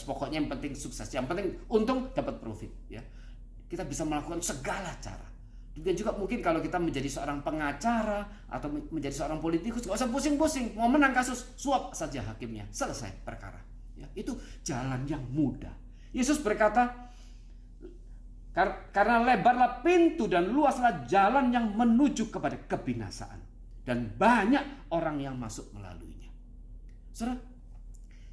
pokoknya yang penting sukses, yang penting untung, dapat profit ya. Kita bisa melakukan segala cara. Dan juga mungkin kalau kita menjadi seorang pengacara atau menjadi seorang politikus, nggak usah pusing-pusing, mau menang kasus, suap saja hakimnya, selesai perkara ya. Itu jalan yang mudah. Yesus berkata, Karena lebarlah pintu dan luaslah jalan yang menuju kepada kebinasaan, dan banyak orang yang masuk melaluinya. Saudara,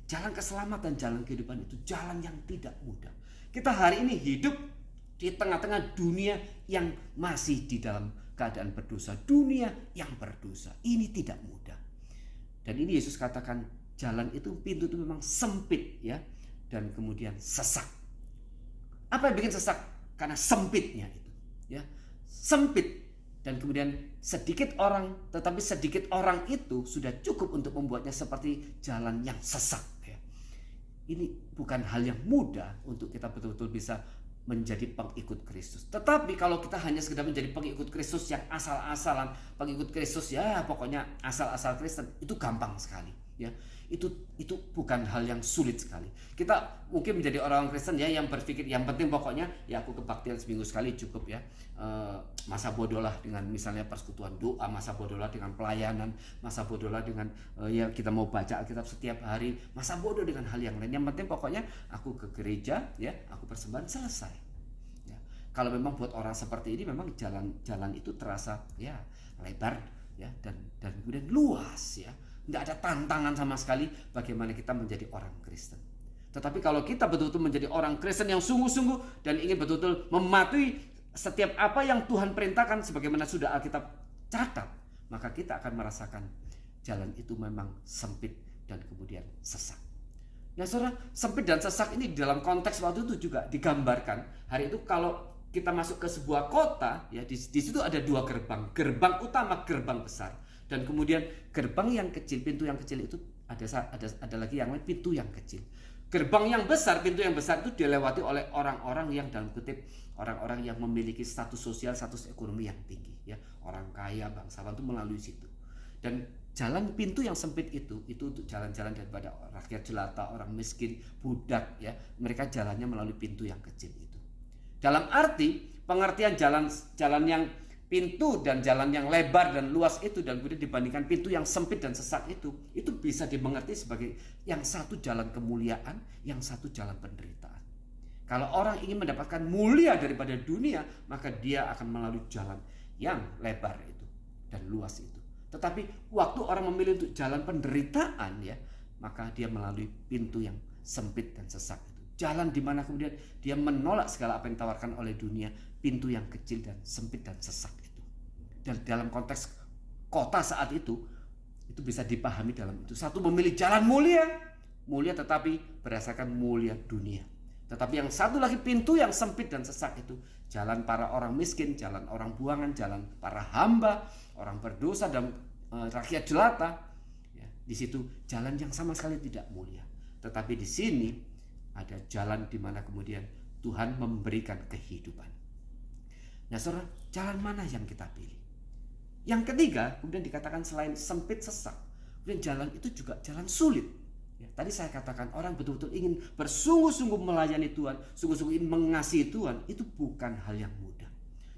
jalan keselamatan, jalan kehidupan itu jalan yang tidak mudah. Kita hari ini hidup di tengah-tengah dunia yang masih di dalam keadaan berdosa, dunia yang berdosa. Ini tidak mudah. Dan ini Yesus katakan jalan itu, pintu itu memang sempit ya, dan kemudian sesak. Apa yang bikin sesak? Karena sempitnya itu, ya, sempit, dan kemudian sedikit orang, tetapi sedikit orang itu sudah cukup untuk membuatnya seperti jalan yang sesak. Ya. Ini bukan hal yang mudah untuk kita betul-betul bisa menjadi pengikut Kristus. Tetapi kalau kita hanya sekedar menjadi pengikut Kristus yang asal-asalan, pengikut Kristus ya pokoknya asal-asal Kristen, itu gampang sekali. Ya, itu bukan hal yang sulit sekali. Kita mungkin menjadi orang Kristen ya yang berpikir yang penting pokoknya ya aku kebaktian seminggu sekali cukup ya. Masa bodohlah dengan misalnya persekutuan doa, masa bodohlah dengan pelayanan, masa bodohlah dengan ya kita mau baca Alkitab setiap hari, masa bodoh dengan hal yang lain. Yang penting pokoknya aku ke gereja ya, aku persembahan, selesai. Ya. Kalau memang buat orang seperti ini memang jalan itu terasa ya lebar ya dan kemudian luas ya. Tidak ada tantangan sama sekali bagaimana kita menjadi orang Kristen. Tetapi kalau kita betul-betul menjadi orang Kristen yang sungguh-sungguh dan ingin betul-betul mematuhi setiap apa yang Tuhan perintahkan sebagaimana sudah Alkitab catat, maka kita akan merasakan jalan itu memang sempit dan kemudian sesak. Nah, saudara, sempit dan sesak ini dalam konteks waktu itu juga digambarkan. Hari itu kalau kita masuk ke sebuah kota, ya di situ ada dua gerbang, gerbang utama, gerbang besar. Dan kemudian gerbang yang kecil, pintu yang kecil itu ada lagi yang lain, pintu yang kecil. Gerbang yang besar, pintu yang besar itu dilewati oleh orang-orang yang dalam kutip orang-orang yang memiliki status sosial, status ekonomi yang tinggi, ya, orang kaya, bangsawan itu melalui situ. Dan jalan pintu yang sempit itu untuk jalan-jalan daripada rakyat jelata, orang miskin, budak, ya, mereka jalannya melalui pintu yang kecil itu. Dalam arti pengertian jalan yang pintu dan jalan yang lebar dan luas itu dan kemudian dibandingkan pintu yang sempit dan sesak itu bisa dimengerti sebagai yang satu jalan kemuliaan, yang satu jalan penderitaan. Kalau orang ingin mendapatkan mulia daripada dunia, maka dia akan melalui jalan yang lebar itu dan luas itu. Tetapi waktu orang memilih untuk jalan penderitaan ya, maka dia melalui pintu yang sempit dan sesak itu. Jalan di mana kemudian dia menolak segala apa yang ditawarkan oleh dunia, pintu yang kecil dan sempit dan sesak itu. Dan dalam konteks kota saat itu bisa dipahami dalam itu. Satu memilih jalan mulia tetapi berdasarkan mulia dunia. Tetapi yang satu lagi pintu yang sempit dan sesak itu, jalan para orang miskin, jalan orang buangan, jalan para hamba, orang berdosa dan rakyat jelata. Ya, di situ jalan yang sama sekali tidak mulia. Tetapi di sini ada jalan di mana kemudian Tuhan memberikan kehidupan. Nah, saudara, jalan mana yang kita pilih? Yang ketiga, kemudian dikatakan selain sempit sesak, kemudian jalan itu juga jalan sulit. Ya, tadi saya katakan orang betul-betul ingin bersungguh-sungguh melayani Tuhan, sungguh-sungguh ingin mengasihi Tuhan, itu bukan hal yang mudah.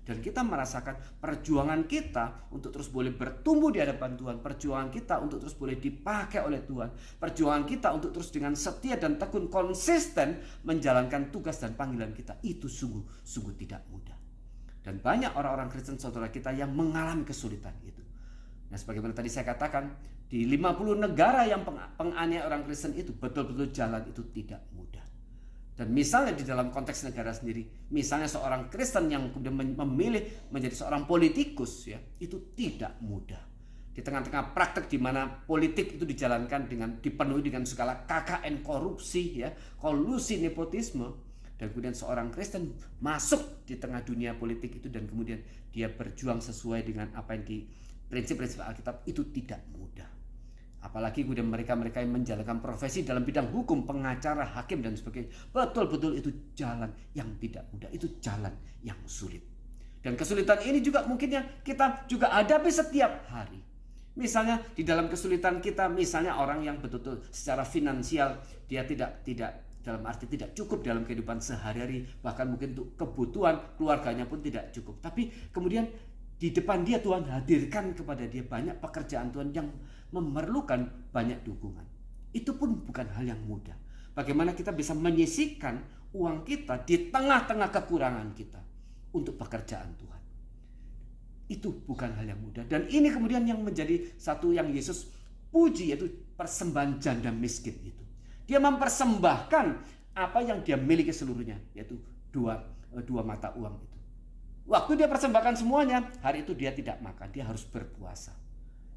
Dan kita merasakan perjuangan kita untuk terus boleh bertumbuh di hadapan Tuhan, perjuangan kita untuk terus boleh dipakai oleh Tuhan, perjuangan kita untuk terus dengan setia dan tekun konsisten menjalankan tugas dan panggilan kita, itu sungguh-sungguh tidak mudah. Dan banyak orang-orang Kristen saudara kita yang mengalami kesulitan itu. Nah, sebagaimana tadi saya katakan, di 50 negara yang penganiayaan orang Kristen itu betul-betul jalan itu tidak mudah. Dan misalnya di dalam konteks negara sendiri, misalnya seorang Kristen yang kemudian memilih menjadi seorang politikus, ya, itu tidak mudah. Di tengah-tengah praktek di mana politik itu dijalankan dipenuhi dengan segala KKN korupsi, ya, kolusi, nepotisme, dan kemudian seorang Kristen masuk di tengah dunia politik itu dan kemudian dia berjuang sesuai dengan apa yang di prinsip-prinsip Alkitab, itu tidak mudah. Apalagi kemudian mereka-mereka yang menjalankan profesi dalam bidang hukum, pengacara, hakim dan sebagainya, betul-betul itu jalan yang tidak mudah, itu jalan yang sulit. Dan kesulitan ini juga mungkin yang kita juga hadapi setiap hari. Misalnya di dalam kesulitan kita, misalnya orang yang betul-betul secara finansial dia tidak dalam arti tidak cukup dalam kehidupan sehari-hari, bahkan mungkin untuk kebutuhan keluarganya pun tidak cukup. Tapi kemudian di depan dia Tuhan hadirkan kepada dia banyak pekerjaan Tuhan yang memerlukan banyak dukungan. Itu pun bukan hal yang mudah. bagaimana kita bisa menyisihkan uang kita di tengah-tengah kekurangan kita untuk pekerjaan Tuhan. Itu bukan hal yang mudah. Dan ini kemudian yang menjadi satu yang Yesus puji, yaitu persembahan janda miskin itu. Dia mempersembahkan apa yang dia miliki seluruhnya, yaitu dua mata uang itu. Waktu dia persembahkan semuanya, hari itu dia tidak makan, dia harus berpuasa.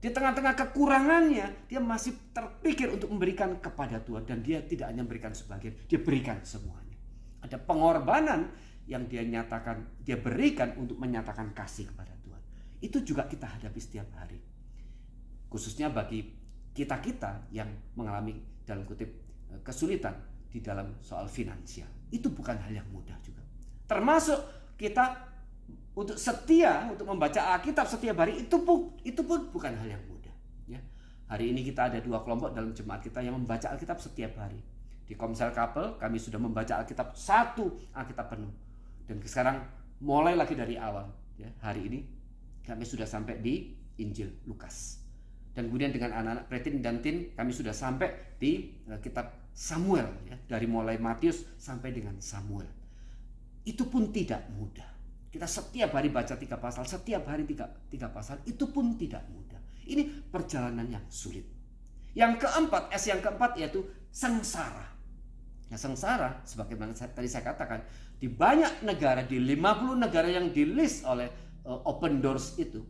Di tengah-tengah kekurangannya, dia masih terpikir untuk memberikan kepada Tuhan. Dan dia tidak hanya memberikan sebagian, dia berikan semuanya. Ada pengorbanan yang dia berikan untuk menyatakan kasih kepada Tuhan. Itu juga kita hadapi setiap hari. Khususnya bagi kita-kita yang mengalami dalam kutip kesulitan di dalam soal finansial. Itu bukan hal yang mudah juga. Termasuk kita untuk setia, untuk membaca Alkitab setiap hari, itu pun bukan hal yang mudah. Ya. Hari ini kita ada 2 kelompok dalam jemaat kita yang membaca Alkitab setiap hari. Di Komsel Couple kami sudah membaca Alkitab 1 Alkitab penuh. Dan sekarang mulai lagi dari awal. Ya. Hari ini kami sudah sampai di Injil Lukas. Dan kemudian dengan anak-anak pretin dan tin kami sudah sampai di kitab Samuel. Ya. Dari mulai Matius sampai dengan Samuel. Itu pun tidak mudah. Kita setiap hari baca 3 pasal, setiap hari 3 pasal, itu pun tidak mudah. Ini perjalanan yang sulit. Yang keempat, yang keempat yaitu sengsara. Nah, sengsara, sebagaimana tadi saya katakan, di banyak negara, di 50 negara yang di-list oleh Open Doors itu,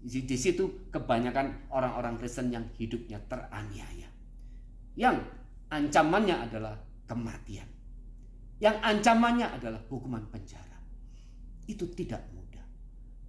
di situ kebanyakan orang-orang Kristen yang hidupnya teraniaya. Yang ancamannya adalah kematian. Yang ancamannya adalah hukuman penjara. Itu tidak mudah.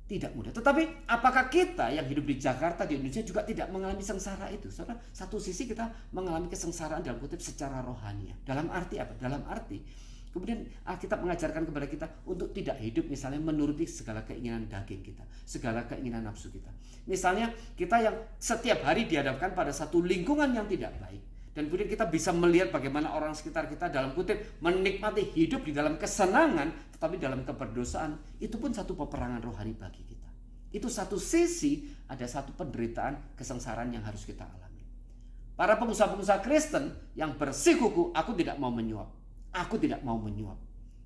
Tidak mudah. Tetapi apakah kita yang hidup di Jakarta, di Indonesia juga tidak mengalami sengsara itu? Saudara, satu sisi kita mengalami kesengsaraan dalam kutip secara rohani. Dalam arti apa? Dalam arti kemudian Alkitab mengajarkan kepada kita untuk tidak hidup misalnya menuruti segala keinginan daging kita, segala keinginan nafsu kita. Misalnya kita yang setiap hari dihadapkan pada satu lingkungan yang tidak baik. Dan kemudian kita bisa melihat bagaimana orang sekitar kita dalam kutip menikmati hidup di dalam kesenangan, tetapi dalam keberdosaan. Itu pun satu peperangan rohani bagi kita. Itu satu sisi, ada satu penderitaan, kesengsaraan yang harus kita alami. Para pengusaha-pengusaha Kristen yang bersikukuh, aku tidak mau menyuap. Aku tidak mau menyuap.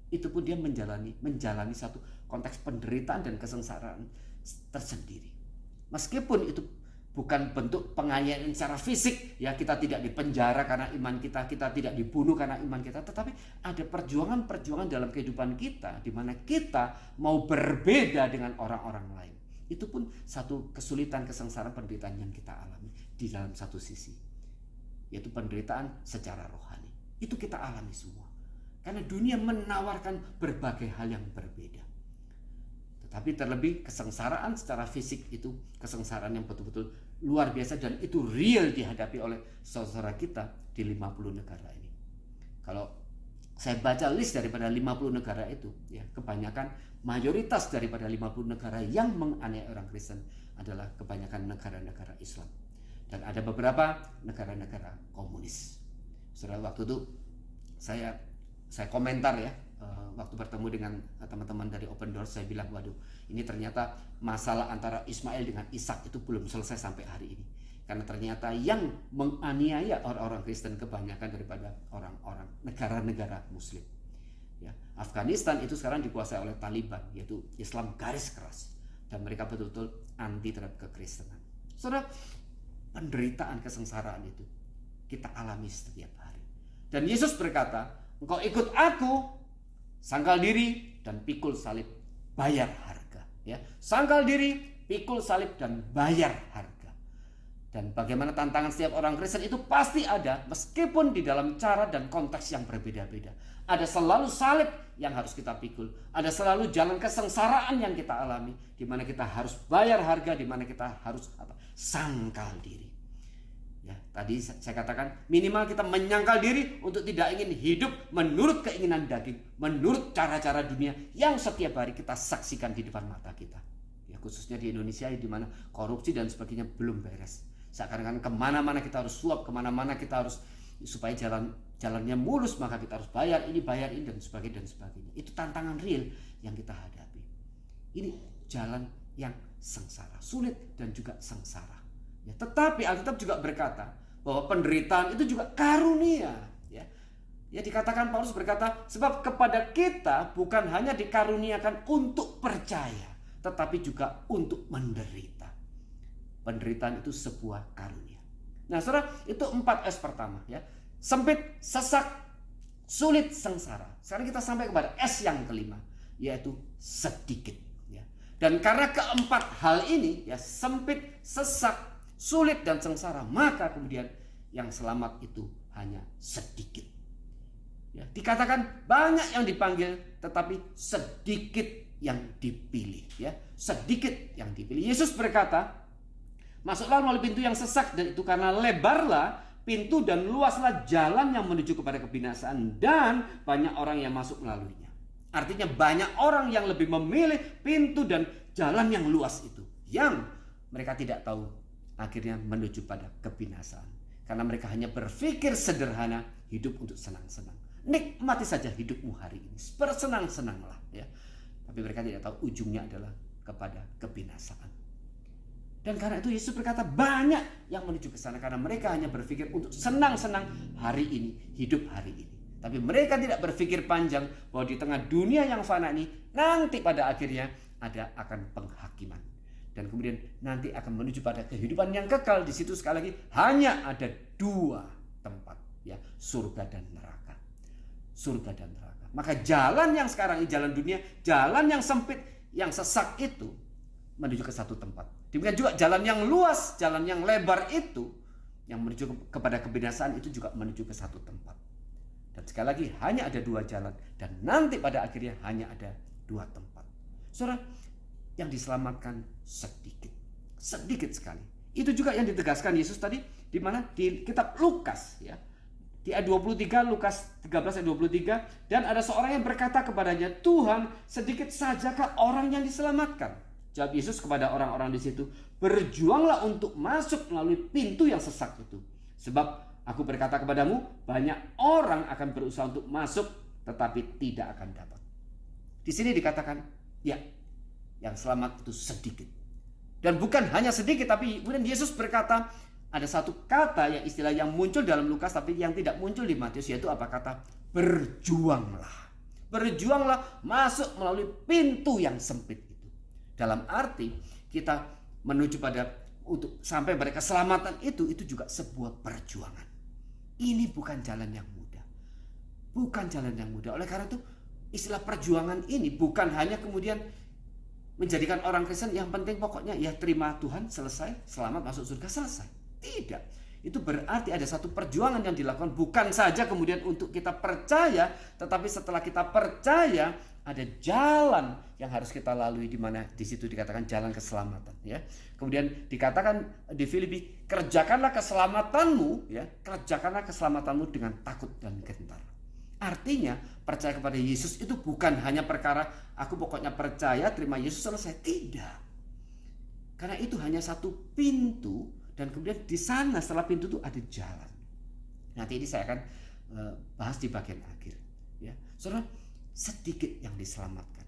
Itu pun dia menjalani satu konteks penderitaan dan kesengsaraan tersendiri. Meskipun itu bukan bentuk penganiayaan secara fisik, ya kita tidak dipenjara karena iman kita tidak dibunuh karena iman kita, tetapi ada perjuangan-perjuangan dalam kehidupan kita di mana kita mau berbeda dengan orang-orang lain. Itu pun satu kesulitan, kesengsaraan, penderitaan yang kita alami di dalam satu sisi, yaitu penderitaan secara rohani. Itu kita alami semua. Karena dunia menawarkan berbagai hal yang berbeda. Tetapi terlebih kesengsaraan secara fisik itu kesengsaraan yang betul-betul luar biasa dan itu real dihadapi oleh saudara kita di 50 negara ini. Kalau saya baca list daripada 50 negara itu, ya kebanyakan mayoritas daripada 50 negara yang menganiaya orang Kristen adalah kebanyakan negara-negara Islam. Dan ada beberapa negara-negara komunis. Saudara, waktu itu saya komentar ya, waktu bertemu dengan teman-teman dari Open Doors, saya bilang, waduh, ini ternyata masalah antara Ismail dengan Ishak itu belum selesai sampai hari ini. Karena ternyata yang menganiaya orang-orang Kristen kebanyakan daripada orang-orang negara-negara Muslim. Ya, Afghanistan itu sekarang dikuasai oleh Taliban, yaitu Islam garis keras. Dan mereka betul-betul anti terhadap kekristenan. Saudara, penderitaan, kesengsaraan itu kita alami setiap hari. Dan Yesus berkata, engkau ikut aku, sangkal diri dan pikul salib, bayar harga. Ya, sangkal diri, pikul salib dan bayar harga. Dan bagaimana tantangan setiap orang Kristen itu pasti ada, meskipun di dalam cara dan konteks yang berbeda-beda. Ada selalu salib yang harus kita pikul, ada selalu jalan kesengsaraan yang kita alami, di mana kita harus bayar harga, di mana kita harus sangkal diri. Ya, tadi saya katakan minimal kita menyangkal diri untuk tidak ingin hidup menurut keinginan daging, menurut cara-cara dunia yang setiap hari kita saksikan di depan mata kita. Ya, khususnya di Indonesia di mana korupsi dan sebagainya belum beres. Seakan-akan kemana-mana kita harus suap, kemana-mana kita harus supaya jalannya mulus, maka kita harus bayar ini dan sebagainya. Itu tantangan real yang kita hadapi. Ini jalan yang sengsara, sulit dan juga sengsara. Ya, tetapi Alkitab juga berkata bahwa penderitaan itu juga karunia. Ya. Ya, dikatakan Paulus berkata, sebab kepada kita bukan hanya dikaruniakan untuk percaya, tetapi juga untuk menderita. Penderitaan itu sebuah karunia. Nah, saudara, itu 4 S pertama ya. Sempit, sesak, sulit, sengsara. Sekarang kita sampai kepada S yang kelima, yaitu sedikit ya. Dan karena keempat hal ini ya, sempit, sesak, sulit dan sengsara, maka kemudian yang selamat itu hanya sedikit. Ya, dikatakan banyak yang dipanggil, tetapi sedikit yang dipilih. Ya, sedikit yang dipilih. Yesus berkata, masuklah melalui pintu yang sesak, dan itu karena lebarlah pintu dan luaslah jalan yang menuju kepada kebinasaan, dan banyak orang yang masuk melaluinya. Artinya banyak orang yang lebih memilih pintu dan jalan yang luas itu, yang mereka tidak tahu akhirnya menuju pada kebinasaan. Karena mereka hanya berpikir sederhana, hidup untuk senang-senang. Nikmati saja hidupmu hari ini, bersenang-senanglah ya. Tapi mereka tidak tahu ujungnya adalah kepada kebinasaan. Dan karena itu Yesus berkata banyak yang menuju ke sana, karena mereka hanya berpikir untuk senang-senang hari ini, hidup hari ini. Tapi mereka tidak berpikir panjang bahwa di tengah dunia yang fana ini nanti pada akhirnya akan penghakiman. Dan kemudian nanti akan menuju pada kehidupan yang kekal. Di situ sekali lagi hanya ada 2 tempat ya, surga dan neraka. Surga dan neraka. Maka jalan yang sekarang ini, jalan dunia, jalan yang sempit, yang sesak itu menuju ke satu tempat. Demikian juga jalan yang luas, jalan yang lebar itu yang menuju kepada kebinasaan itu juga menuju ke satu tempat. Dan sekali lagi hanya ada 2 jalan, dan nanti pada akhirnya hanya ada 2 tempat. Saudara, yang diselamatkan sedikit. Sedikit sekali. Itu juga yang ditegaskan Yesus tadi di mana? Di kitab Lukas ya. Di ayat 23, Lukas 13 ayat 23, dan ada seorang yang berkata kepadanya, Tuhan, sedikit sajakah orang yang diselamatkan? Jawab Yesus kepada orang-orang di situ, berjuanglah untuk masuk melalui pintu yang sesak itu. Sebab aku berkata kepadamu, banyak orang akan berusaha untuk masuk, tetapi tidak akan dapat. Di sini dikatakan, ya, yang selamat itu sedikit. Dan bukan hanya sedikit, tapi kemudian Yesus berkata, ada satu kata yang istilah yang muncul dalam Lukas tapi yang tidak muncul di Matius, yaitu apa? Kata berjuanglah. Berjuanglah masuk melalui pintu yang sempit itu. Dalam arti kita menuju pada untuk sampai pada keselamatan itu juga sebuah perjuangan. Ini bukan jalan yang mudah. Bukan jalan yang mudah. Oleh karena itu istilah perjuangan ini bukan hanya kemudian menjadikan orang Kristen yang penting pokoknya ya terima Tuhan, selesai, selamat masuk surga, selesai. Tidak. Itu berarti ada satu perjuangan yang dilakukan, bukan saja kemudian untuk kita percaya, tetapi setelah kita percaya ada jalan yang harus kita lalui, di mana di situ dikatakan jalan keselamatan ya. Kemudian dikatakan di Filipi, kerjakanlah keselamatanmu ya, kerjakanlah keselamatanmu dengan takut dan gentar. Artinya percaya kepada Yesus itu bukan hanya perkara aku pokoknya percaya terima Yesus selesai, tidak. Karena itu hanya satu pintu, dan kemudian di sana setelah pintu itu ada jalan. Nanti ini saya akan bahas di bagian akhir ya. Saudara, sedikit yang diselamatkan.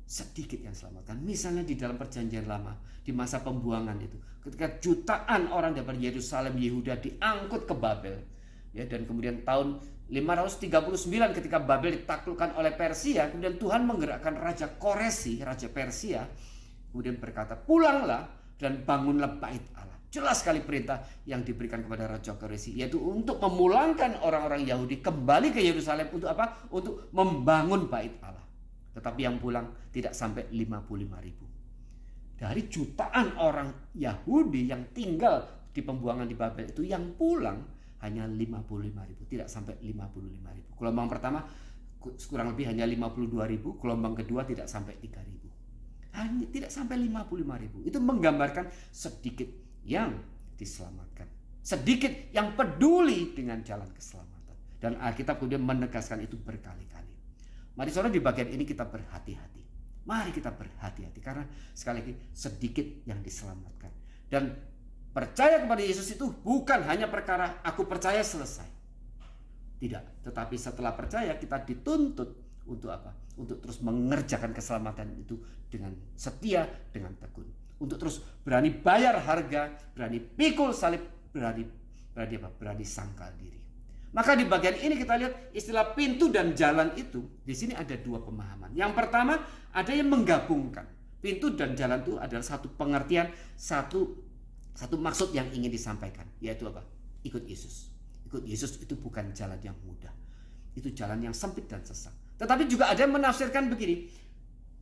Sedikit yang diselamatkan. Misalnya di dalam perjanjian lama, di masa pembuangan itu, ketika jutaan orang dari Yerusalem, Yehuda diangkut ke Babel ya, dan kemudian tahun 539 ketika Babel ditaklukkan oleh Persia, kemudian Tuhan menggerakkan Raja Koresi, Raja Persia, kemudian berkata, pulanglah dan bangunlah bait Allah. Jelas sekali perintah yang diberikan kepada Raja Koresi, yaitu untuk memulangkan orang-orang Yahudi kembali ke Yerusalem. Untuk apa? Untuk membangun bait Allah. Tetapi yang pulang tidak sampai 55.000. Dari jutaan orang Yahudi yang tinggal di pembuangan di Babel itu, yang pulang hanya 55.000, tidak sampai 55.000. Gelombang pertama kurang lebih hanya 52.000, gelombang kedua tidak sampai 3.000. Hanya tidak sampai 55.000. Itu menggambarkan sedikit yang diselamatkan, sedikit yang peduli dengan jalan keselamatan. Dan Alkitab kemudian menegaskan itu berkali-kali. Mari saudara, di bagian ini kita berhati-hati. Mari kita berhati-hati, karena sekali lagi sedikit yang diselamatkan. Dan percaya kepada Yesus itu bukan hanya perkara aku percaya selesai. Tidak, tetapi setelah percaya kita dituntut untuk apa? Untuk terus mengerjakan keselamatan itu dengan setia, dengan tekun. Untuk terus berani bayar harga, berani pikul salib, berani sangkal diri. Maka di bagian ini kita lihat istilah pintu dan jalan itu. Di sini ada dua pemahaman. Yang pertama, ada yang menggabungkan. Pintu dan jalan itu adalah satu pengertian, satu maksud yang ingin disampaikan. Yaitu apa? Ikut Yesus. Ikut Yesus itu bukan jalan yang mudah. Itu jalan yang sempit dan sesak. Tetapi juga ada yang menafsirkan begini.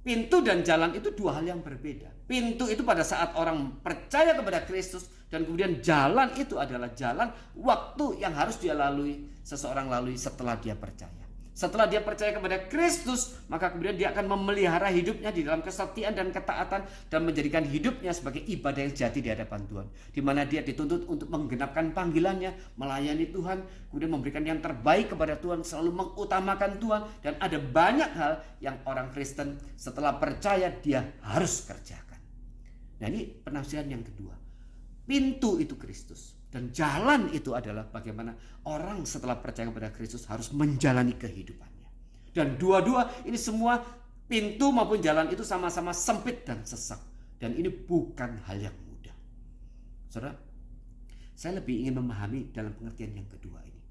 Pintu dan jalan itu dua hal yang berbeda. Pintu itu pada saat orang percaya kepada Kristus, dan kemudian jalan itu adalah jalan waktu yang harus dia lalui, seseorang lalui setelah dia percaya. Setelah dia percaya kepada Kristus, maka kemudian dia akan memelihara hidupnya di dalam kesetiaan dan ketaatan dan menjadikan hidupnya sebagai ibadah yang sejati di hadapan Tuhan. Di mana dia dituntut untuk menggenapkan panggilannya, melayani Tuhan, kemudian memberikan yang terbaik kepada Tuhan, selalu mengutamakan Tuhan. Dan ada banyak hal yang orang Kristen setelah percaya dia harus kerjakan. Nah, ini penafsiran yang kedua. Pintu itu Kristus. Dan jalan itu adalah bagaimana orang setelah percaya kepada Kristus harus menjalani kehidupannya. Dan dua-dua ini semua, pintu maupun jalan itu sama-sama sempit dan sesak. Dan ini bukan hal yang mudah. Saudara, saya lebih ingin memahami dalam pengertian yang kedua ini.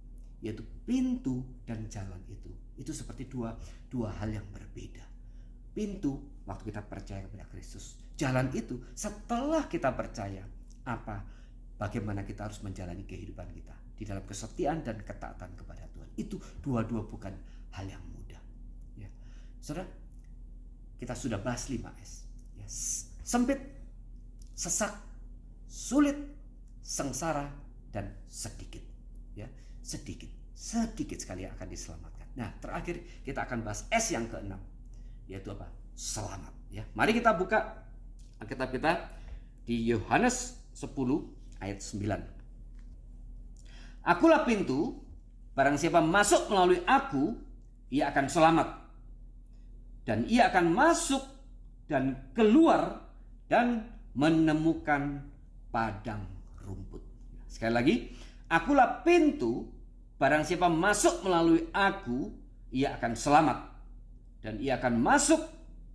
Yaitu pintu dan jalan itu. Itu seperti dua hal yang berbeda. Pintu waktu kita percaya kepada Kristus. Jalan itu setelah kita percaya, bagaimana kita harus menjalani kehidupan kita di dalam kesetiaan dan ketaatan kepada Tuhan. Itu dua-dua bukan hal yang mudah. Ya. Saudara, kita sudah bahas 5S. Ya. Sempit, sesak, sulit, sengsara, dan sedikit. Ya. Sedikit sekali yang akan diselamatkan. Nah, terakhir kita akan bahas S yang ke-6, yaitu apa? Selamat. Ya. Mari kita buka Alkitab kita di Yohanes 10 ayat 9. Akulah pintu, barang siapa masuk melalui aku, ia akan selamat. Dan ia akan masuk dan keluar dan menemukan padang rumput. Sekali lagi, akulah pintu, barang siapa masuk melalui aku, ia akan selamat. Dan ia akan masuk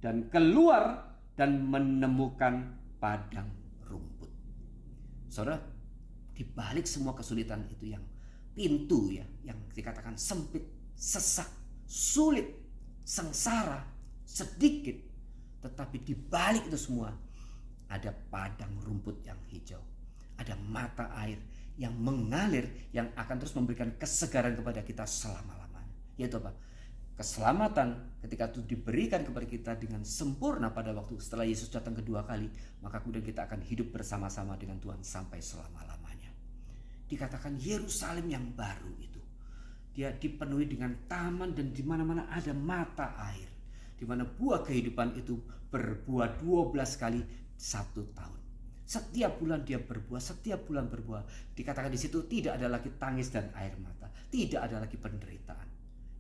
dan keluar dan menemukan padang rumput. Saudara, di balik semua kesulitan itu, yang pintu ya, yang dikatakan sempit, sesak, sulit, sengsara, sedikit, tetapi di balik itu semua ada padang rumput yang hijau, ada mata air yang mengalir yang akan terus memberikan kesegaran kepada kita selama-lamanya. Yaitu apa? Keselamatan ketika itu diberikan kepada kita dengan sempurna pada waktu setelah Yesus datang kedua kali, maka kemudian kita akan hidup bersama-sama dengan Tuhan sampai selama-lamanya. Dikatakan Yerusalem yang baru itu, dia dipenuhi dengan taman dan di mana-mana ada mata air, di mana buah kehidupan itu berbuah 12 kali 1 tahun. Setiap bulan dia berbuah, setiap bulan berbuah. Dikatakan di situ tidak ada lagi tangis dan air mata, tidak ada lagi penderitaan.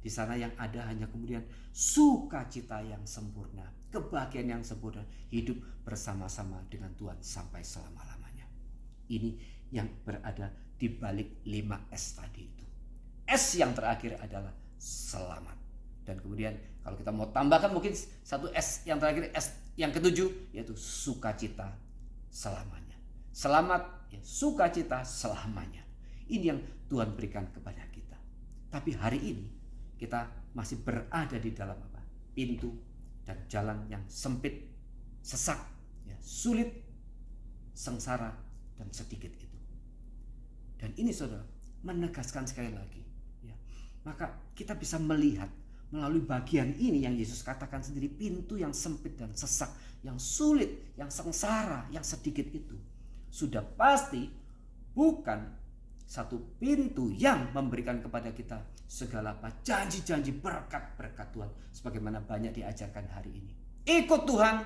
Di sana yang ada hanya kemudian sukacita yang sempurna, kebahagiaan yang sempurna, hidup bersama-sama dengan Tuhan sampai selama-lamanya. Ini yang berada di balik 5S tadi itu. S yang terakhir adalah selamat. Dan kemudian kalau kita mau tambahkan mungkin satu S yang terakhir, S yang ketujuh, yaitu sukacita selamanya. Selamat, ya, sukacita selamanya. Ini yang Tuhan berikan kepada kita. Tapi hari ini kita masih berada di dalam apa? Pintu dan jalan yang sempit, sesak, ya, sulit, sengsara, dan sedikit itu. Dan ini saudara menegaskan sekali lagi, ya, maka kita bisa melihat melalui bagian ini yang Yesus katakan sendiri, pintu yang sempit dan sesak, yang sulit, yang sengsara, yang sedikit itu sudah pasti bukan satu pintu yang memberikan kepada kita segala apa janji-janji berkat-berkat Tuhan sebagaimana banyak diajarkan hari ini. Ikut Tuhan,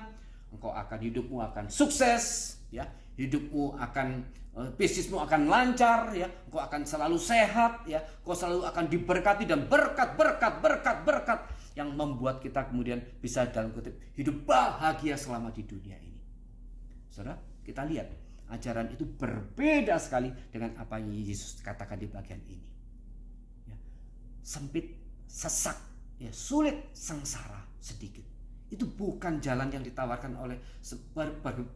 engkau akan, hidupmu akan sukses, ya, hidupmu akan, bisnismu akan lancar, ya, engkau akan selalu sehat, ya, engkau selalu akan diberkati, dan berkat yang membuat kita kemudian bisa dalam kutip hidup bahagia selama di dunia ini. Saudara, kita lihat ajaran itu berbeda sekali dengan apa yang Yesus katakan di bagian ini. Ya, sempit, sesak, ya, sulit, sengsara, sedikit. Itu bukan jalan yang ditawarkan oleh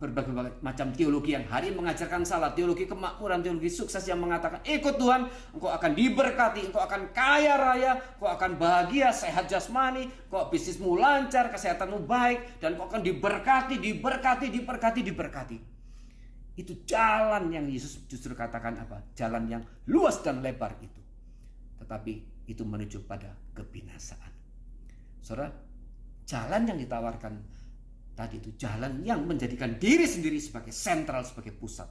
berbagai macam teologi yang hari ini mengajarkan salah. Teologi kemakmuran, teologi sukses yang mengatakan ikut Tuhan, engkau akan diberkati, engkau akan kaya raya, engkau akan bahagia, sehat jasmani, engkau bisnismu lancar, kesehatanmu baik, dan engkau akan diberkati. Itu jalan yang Yesus justru katakan apa? Jalan yang luas dan lebar itu. Tetapi itu menuju pada kebinasaan. Saudara, jalan yang ditawarkan tadi itu jalan yang menjadikan diri sendiri sebagai sentral, sebagai pusat.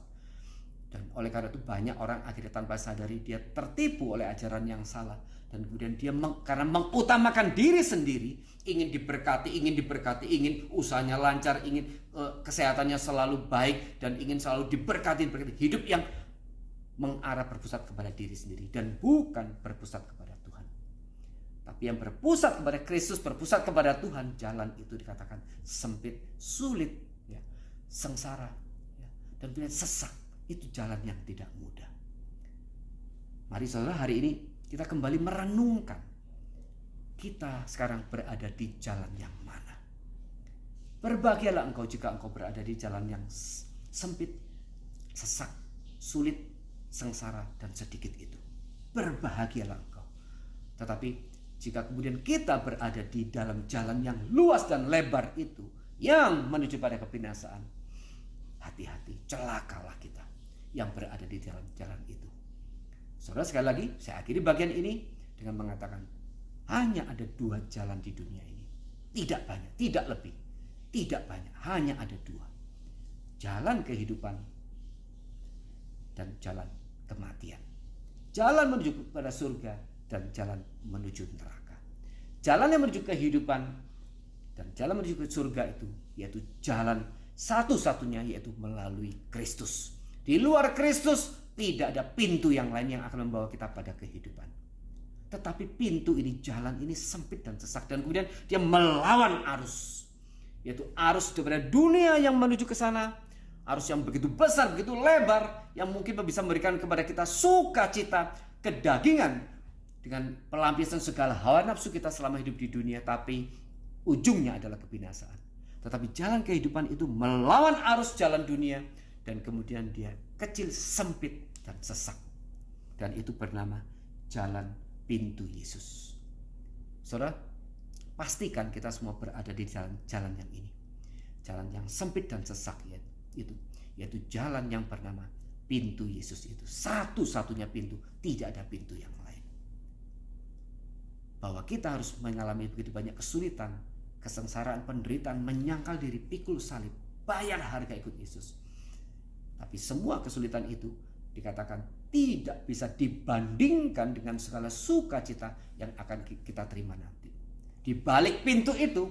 Dan oleh karena itu banyak orang akhirnya tanpa sadari dia tertipu oleh ajaran yang salah. Dan kemudian dia karena mengutamakan diri sendiri, ingin diberkati, ingin usahanya lancar, ingin kesehatannya selalu baik, dan ingin selalu diberkati. Hidup yang mengarah berpusat kepada diri sendiri dan bukan berpusat kepada Tuhan. Tapi yang berpusat kepada Kristus, berpusat kepada Tuhan, jalan itu dikatakan sempit, sulit, ya, sengsara, ya, dan kemudian sesak. Itu jalan yang tidak mudah. Mari saudara, hari ini kita kembali merenungkan kita sekarang berada di jalan yang mana. Berbahagialah engkau jika engkau berada di jalan yang sempit, sesak, sulit, sengsara, dan sedikit itu. Berbahagialah engkau. Tetapi jika kemudian kita berada di dalam jalan yang luas dan lebar itu, yang menuju pada kebinasaan, hati-hati, celakalah kita yang berada di dalam jalan itu. Saudara, sekali lagi saya akhiri bagian ini dengan mengatakan hanya ada 2 jalan di dunia ini. Tidak banyak, tidak lebih, tidak banyak, hanya ada 2. Jalan kehidupan dan jalan kematian. Jalan menuju kepada surga dan jalan menuju neraka. Jalan yang menuju kehidupan dan jalan menuju ke surga itu yaitu jalan satu-satunya, yaitu melalui Kristus. Di luar Kristus tidak ada pintu yang lain yang akan membawa kita pada kehidupan. Tetapi pintu ini, jalan ini sempit dan sesak, dan kemudian dia melawan arus, yaitu arus daripada dunia yang menuju ke sana. Arus yang begitu besar, begitu lebar, yang mungkin bisa memberikan kepada kita sukacita, kedagingan, dengan pelampiasan segala hawa nafsu kita selama hidup di dunia, tapi ujungnya adalah kebinasaan. Tetapi jalan kehidupan itu melawan arus jalan dunia, dan kemudian dia kecil, sempit, dan sesak. Dan itu bernama jalan pintu Yesus. Saudara, pastikan kita semua berada di jalan yang ini. Jalan yang sempit dan sesak, yaitu jalan yang bernama pintu Yesus itu. Satu-satunya pintu, tidak ada pintu yang lain. Bahwa kita harus mengalami begitu banyak kesulitan, kesengsaraan, penderitaan, menyangkal diri, pikul salib, bayar harga ikut Yesus. Tapi semua kesulitan itu dikatakan tidak bisa dibandingkan dengan segala sukacita yang akan kita terima nanti. Di balik pintu itu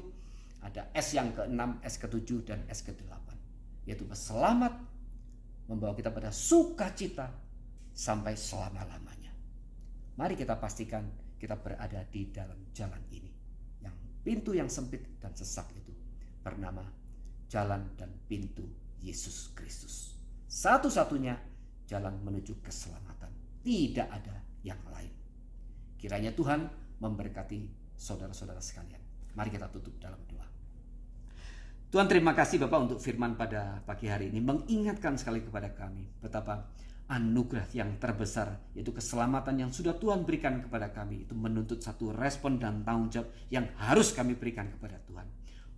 ada S yang ke-6, S ke-7, dan S ke-8. Yaitu selamat membawa kita pada sukacita sampai selama-lamanya. Mari kita pastikan kita berada di dalam jalan ini. Yang pintu yang sempit dan sesak itu bernama jalan dan pintu Yesus Kristus. Satu-satunya jalan menuju keselamatan. Tidak ada yang lain. Kiranya Tuhan memberkati saudara-saudara sekalian. Mari kita tutup dalam doa. Tuhan, terima kasih Bapak untuk firman pada pagi hari ini. Mengingatkan sekali kepada kami betapa anugerah yang terbesar, yaitu keselamatan yang sudah Tuhan berikan kepada kami, itu menuntut satu respon dan tanggung jawab yang harus kami berikan kepada Tuhan.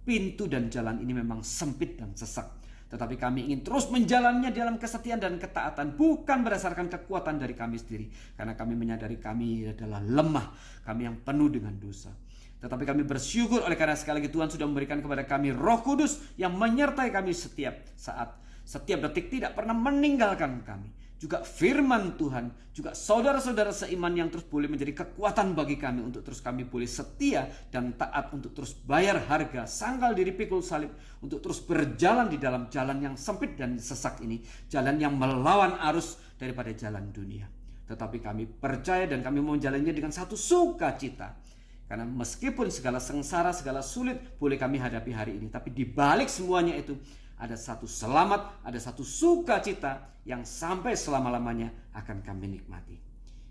Pintu dan jalan ini memang sempit dan sesak, tetapi kami ingin terus menjalannya dalam kesetiaan dan ketaatan, bukan berdasarkan kekuatan dari kami sendiri. Karena kami menyadari kami adalah lemah, kami yang penuh dengan dosa. Tetapi kami bersyukur oleh karena sekali lagi Tuhan sudah memberikan kepada kami Roh Kudus yang menyertai kami setiap saat, setiap detik, tidak pernah meninggalkan kami. Juga firman Tuhan, juga saudara-saudara seiman yang terus boleh menjadi kekuatan bagi kami untuk terus kami boleh setia dan taat, untuk terus bayar harga, sangkal diri, pikul salib, untuk terus berjalan di dalam jalan yang sempit dan sesak ini, jalan yang melawan arus daripada jalan dunia. Tetapi kami percaya dan kami mau menjalannya dengan satu sukacita. Karena meskipun segala sengsara, segala sulit boleh kami hadapi hari ini, tapi di balik semuanya itu ada satu selamat, ada satu sukacita yang sampai selama-lamanya akan kami nikmati.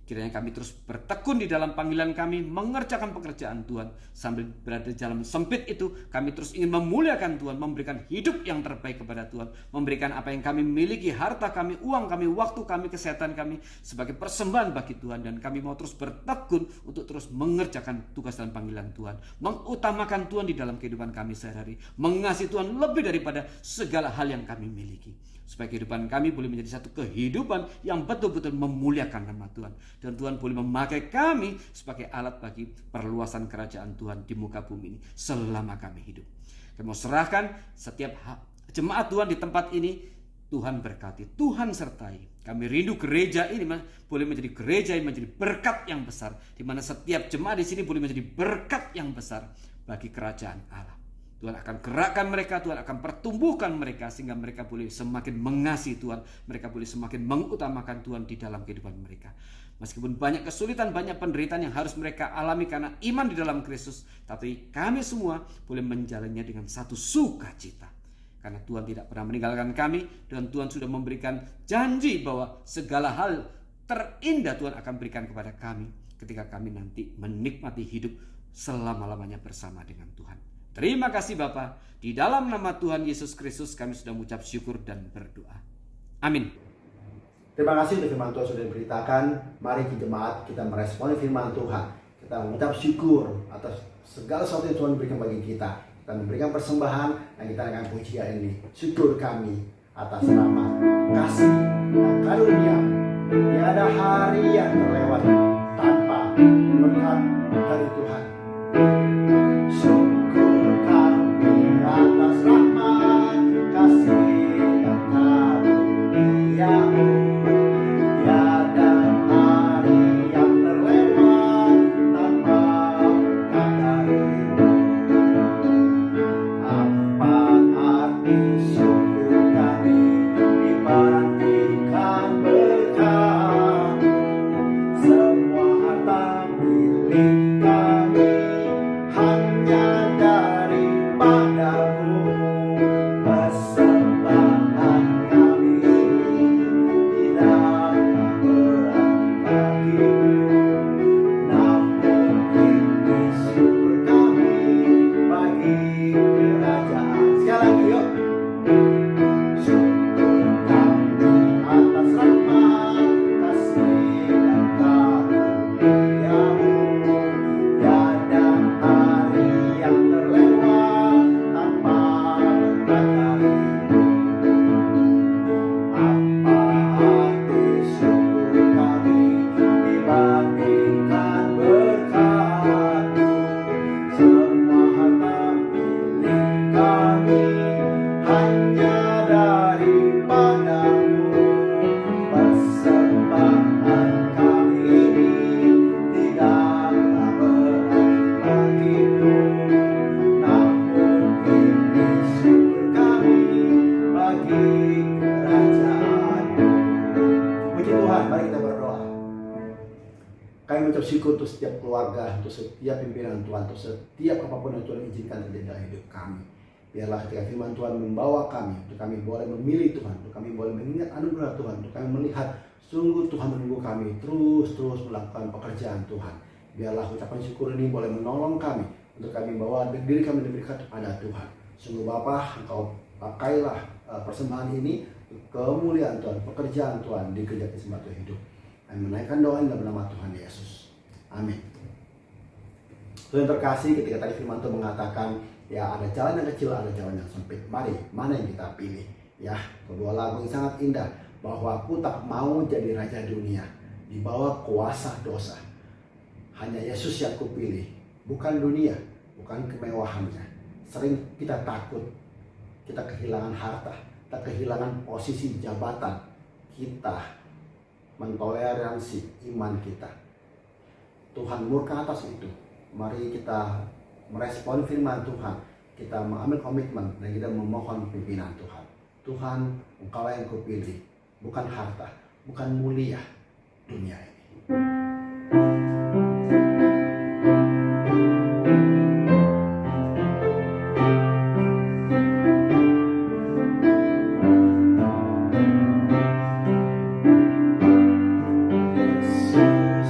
Kiranya kami terus bertekun di dalam panggilan kami, mengerjakan pekerjaan Tuhan. Sambil berada di dalam sempit itu, kami terus ingin memuliakan Tuhan, memberikan hidup yang terbaik kepada Tuhan, memberikan apa yang kami miliki, harta kami, uang kami, waktu kami, kesehatan kami, sebagai persembahan bagi Tuhan. Dan kami mau terus bertekun untuk terus mengerjakan tugas dan panggilan Tuhan, mengutamakan Tuhan di dalam kehidupan kami sehari-hari, mengasihi Tuhan lebih daripada segala hal yang kami miliki, supaya kehidupan kami boleh menjadi satu kehidupan yang betul-betul memuliakan nama Tuhan. Dan Tuhan boleh memakai kami sebagai alat bagi perluasan kerajaan Tuhan di muka bumi ini selama kami hidup. Kami mau serahkan setiap jemaat Tuhan di tempat ini. Tuhan berkati, Tuhan sertai. Kami rindu gereja ini boleh menjadi gereja yang menjadi berkat yang besar, di mana setiap jemaat di sini boleh menjadi berkat yang besar bagi kerajaan Allah. Tuhan akan gerakkan mereka, Tuhan akan pertumbuhkan mereka, sehingga mereka boleh semakin mengasihi Tuhan, mereka boleh semakin mengutamakan Tuhan di dalam kehidupan mereka. Meskipun banyak kesulitan, banyak penderitaan yang harus mereka alami karena iman di dalam Kristus, tapi kami semua boleh menjalannya dengan satu sukacita. Karena Tuhan tidak pernah meninggalkan kami, dan Tuhan sudah memberikan janji bahwa segala hal terindah Tuhan akan berikan kepada kami ketika kami nanti menikmati hidup selama-lamanya bersama dengan Tuhan. Terima kasih Bapa. Di dalam nama Tuhan Yesus Kristus kami sudah mengucap syukur dan berdoa. Amin. Terima kasih untuk firman Tuhan sudah diberitakan. Mari jemaat kita meresponi firman Tuhan. Kita mengucap syukur atas segala sesuatu yang Tuhan berikan bagi kita. Kita memberikan persembahan dan kita akan pujian ini. Syukur kami atas rahmat, kasih, dan karunia. Tiada hari yang terlewat tanpa berkat dari Tuhan. Syukur kami atas rahmat, kasih, dan karunia-Mu. Tiada hari yang terlewat tanpa berkat dari-Mu. Apa arti syukur kami dibandingkan berkat? Semua harta milik kami hanya daripada-Mu. Persembahan kami tidak berarti bagi-Mu, namun ini syukur kami bagi kerajaan. Sekali lagi yuk. Syukur kami atas rahmat, kasih, dan karunia-Mu. Tiada hari yang terlewat tanpa berkat dari-Mu. Apa arti syukur kami dibandingkan berkat-Mu? Semua harta milik kami hanya daripada-Mu. Persembahan kami ini tidaklah berarti bagi-Mu, namun ini syukur kami bagi kerajaan-Mu. Puji Tuhan, mari kita berdoa. Kami mengucap syukur untuk setiap keluarga, untuk setiap pimpinan Tuhan, untuk setiap apapun yang Tuhan izinkan terjadi dalam hidup kami. Biarlah ketika firman Tuhan membawa kami, untuk kami boleh memilih Tuhan, untuk kami boleh mengingat anugerah Tuhan, untuk kami melihat sungguh Tuhan menunggu kami terus melakukan pekerjaan Tuhan. Biarlah ucapan syukur ini boleh menolong kami, untuk kami bawa diri kami lebih dekat kepada Tuhan. Sungguh Bapa, Engkau pakailah persembahan ini kemuliaan Tuhan, pekerjaan Tuhan di gereja Kismat Tuhan Hidup. Kami menaikkan doa dalam nama Tuhan Yesus. Amin. Tuhan terkasih, ketika tadi firman Tuhan mengatakan, ya ada jalan yang kecil, ada jalan yang sempit. Mari, mana yang kita pilih? Ya, kedua lagu yang sangat indah, bahwa aku tak mau jadi raja dunia, di bawah kuasa dosa. Hanya Yesus yang kupilih, bukan dunia, bukan kemewahannya. Sering kita takut, kita kehilangan harta, kita kehilangan posisi jabatan, kita mentoleransi iman kita. Tuhan murka atas itu. Mari kita merespon firman Tuhan, kita mengambil komitmen dan kita memohon pimpinan Tuhan. Tuhan, Engkau yang kupilih, bukan harta, bukan mulia dunia ini. Yesus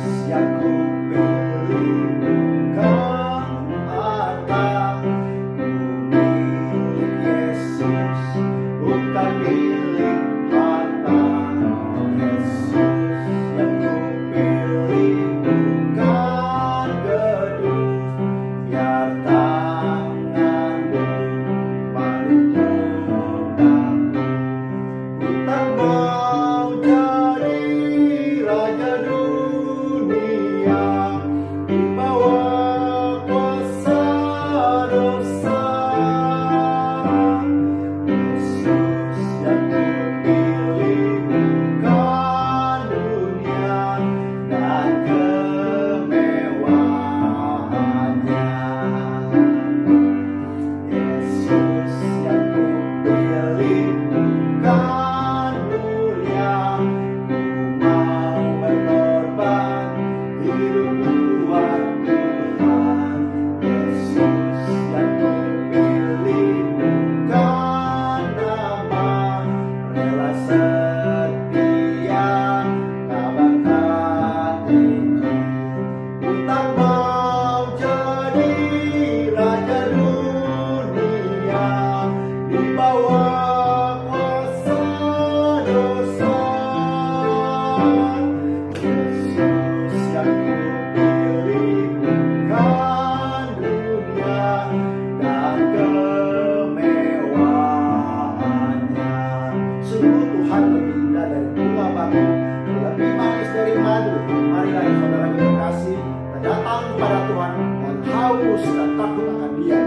datang kepada Tuhan dan haus dan takut akan Dia.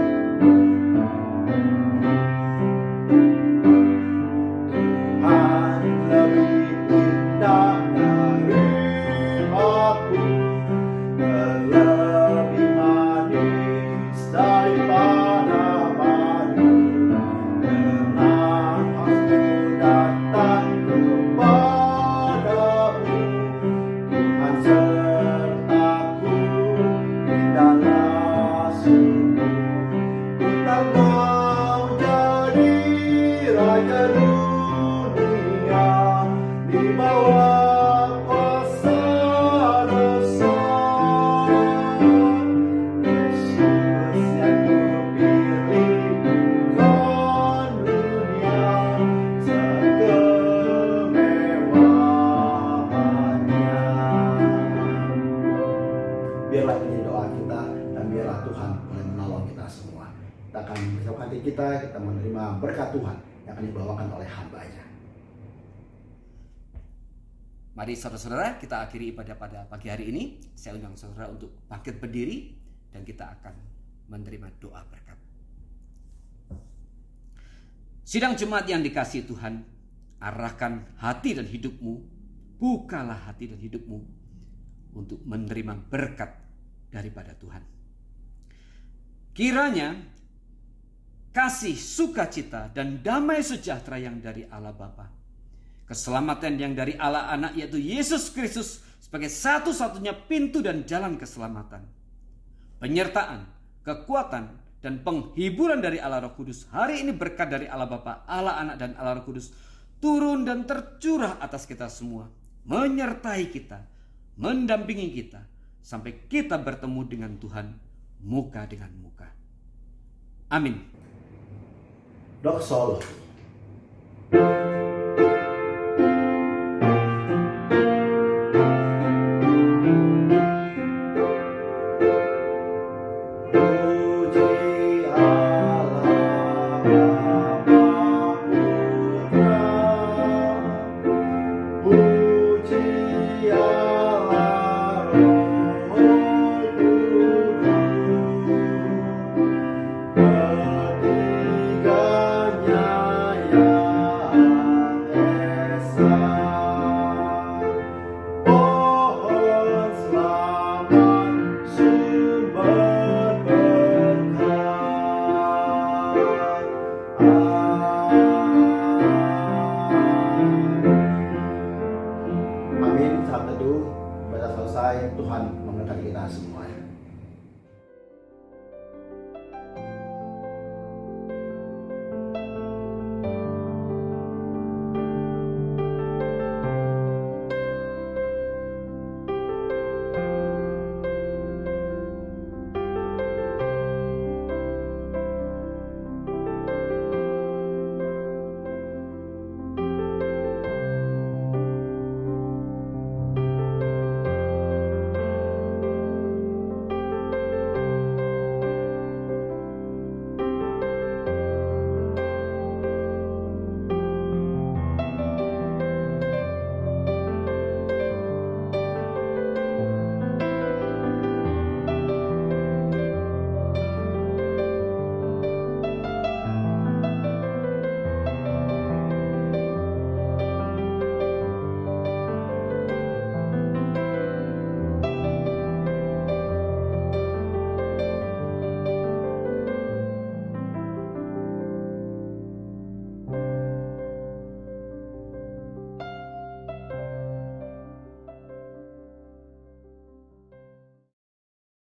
Tuhan lebih indah dari aku, lebih manis daripada madu. Dengan aku datang kepadamu, Tuhan sertaku, indahlah sungguh. Ku tak mau jadi raja dunia di bawah kuasa dosa. Yesus yang kupilih bukan dunia sekemewahannya. Biarlah ini doa kita dan biarlah Tuhan boleh menolong kita semua. Kita akan bersiapkan hati kita menerima berkat Tuhan yang akan dibawakan oleh hamba-Nya. Mari saudara-saudara, kita akhiri ibadah pada pagi hari ini. Saya undang saudara untuk bangkit berdiri dan kita akan menerima doa berkat. Sidang jemaat yang dikasihi Tuhan, arahkan hati dan hidupmu, bukalah hati dan hidupmu untuk menerima berkat daripada Tuhan. Kiranya kasih, sukacita, dan damai sejahtera yang dari Allah Bapa, keselamatan yang dari Allah Anak yaitu Yesus Kristus sebagai satu-satunya pintu dan jalan keselamatan, penyertaan, kekuatan, dan penghiburan dari Allah Roh Kudus hari ini berkat dari Allah Bapa, Allah Anak, dan Allah Roh Kudus turun dan tercurah atas kita semua, menyertai kita, mendampingi kita sampai kita bertemu dengan Tuhan muka dengan muka. Amin. Doksologi.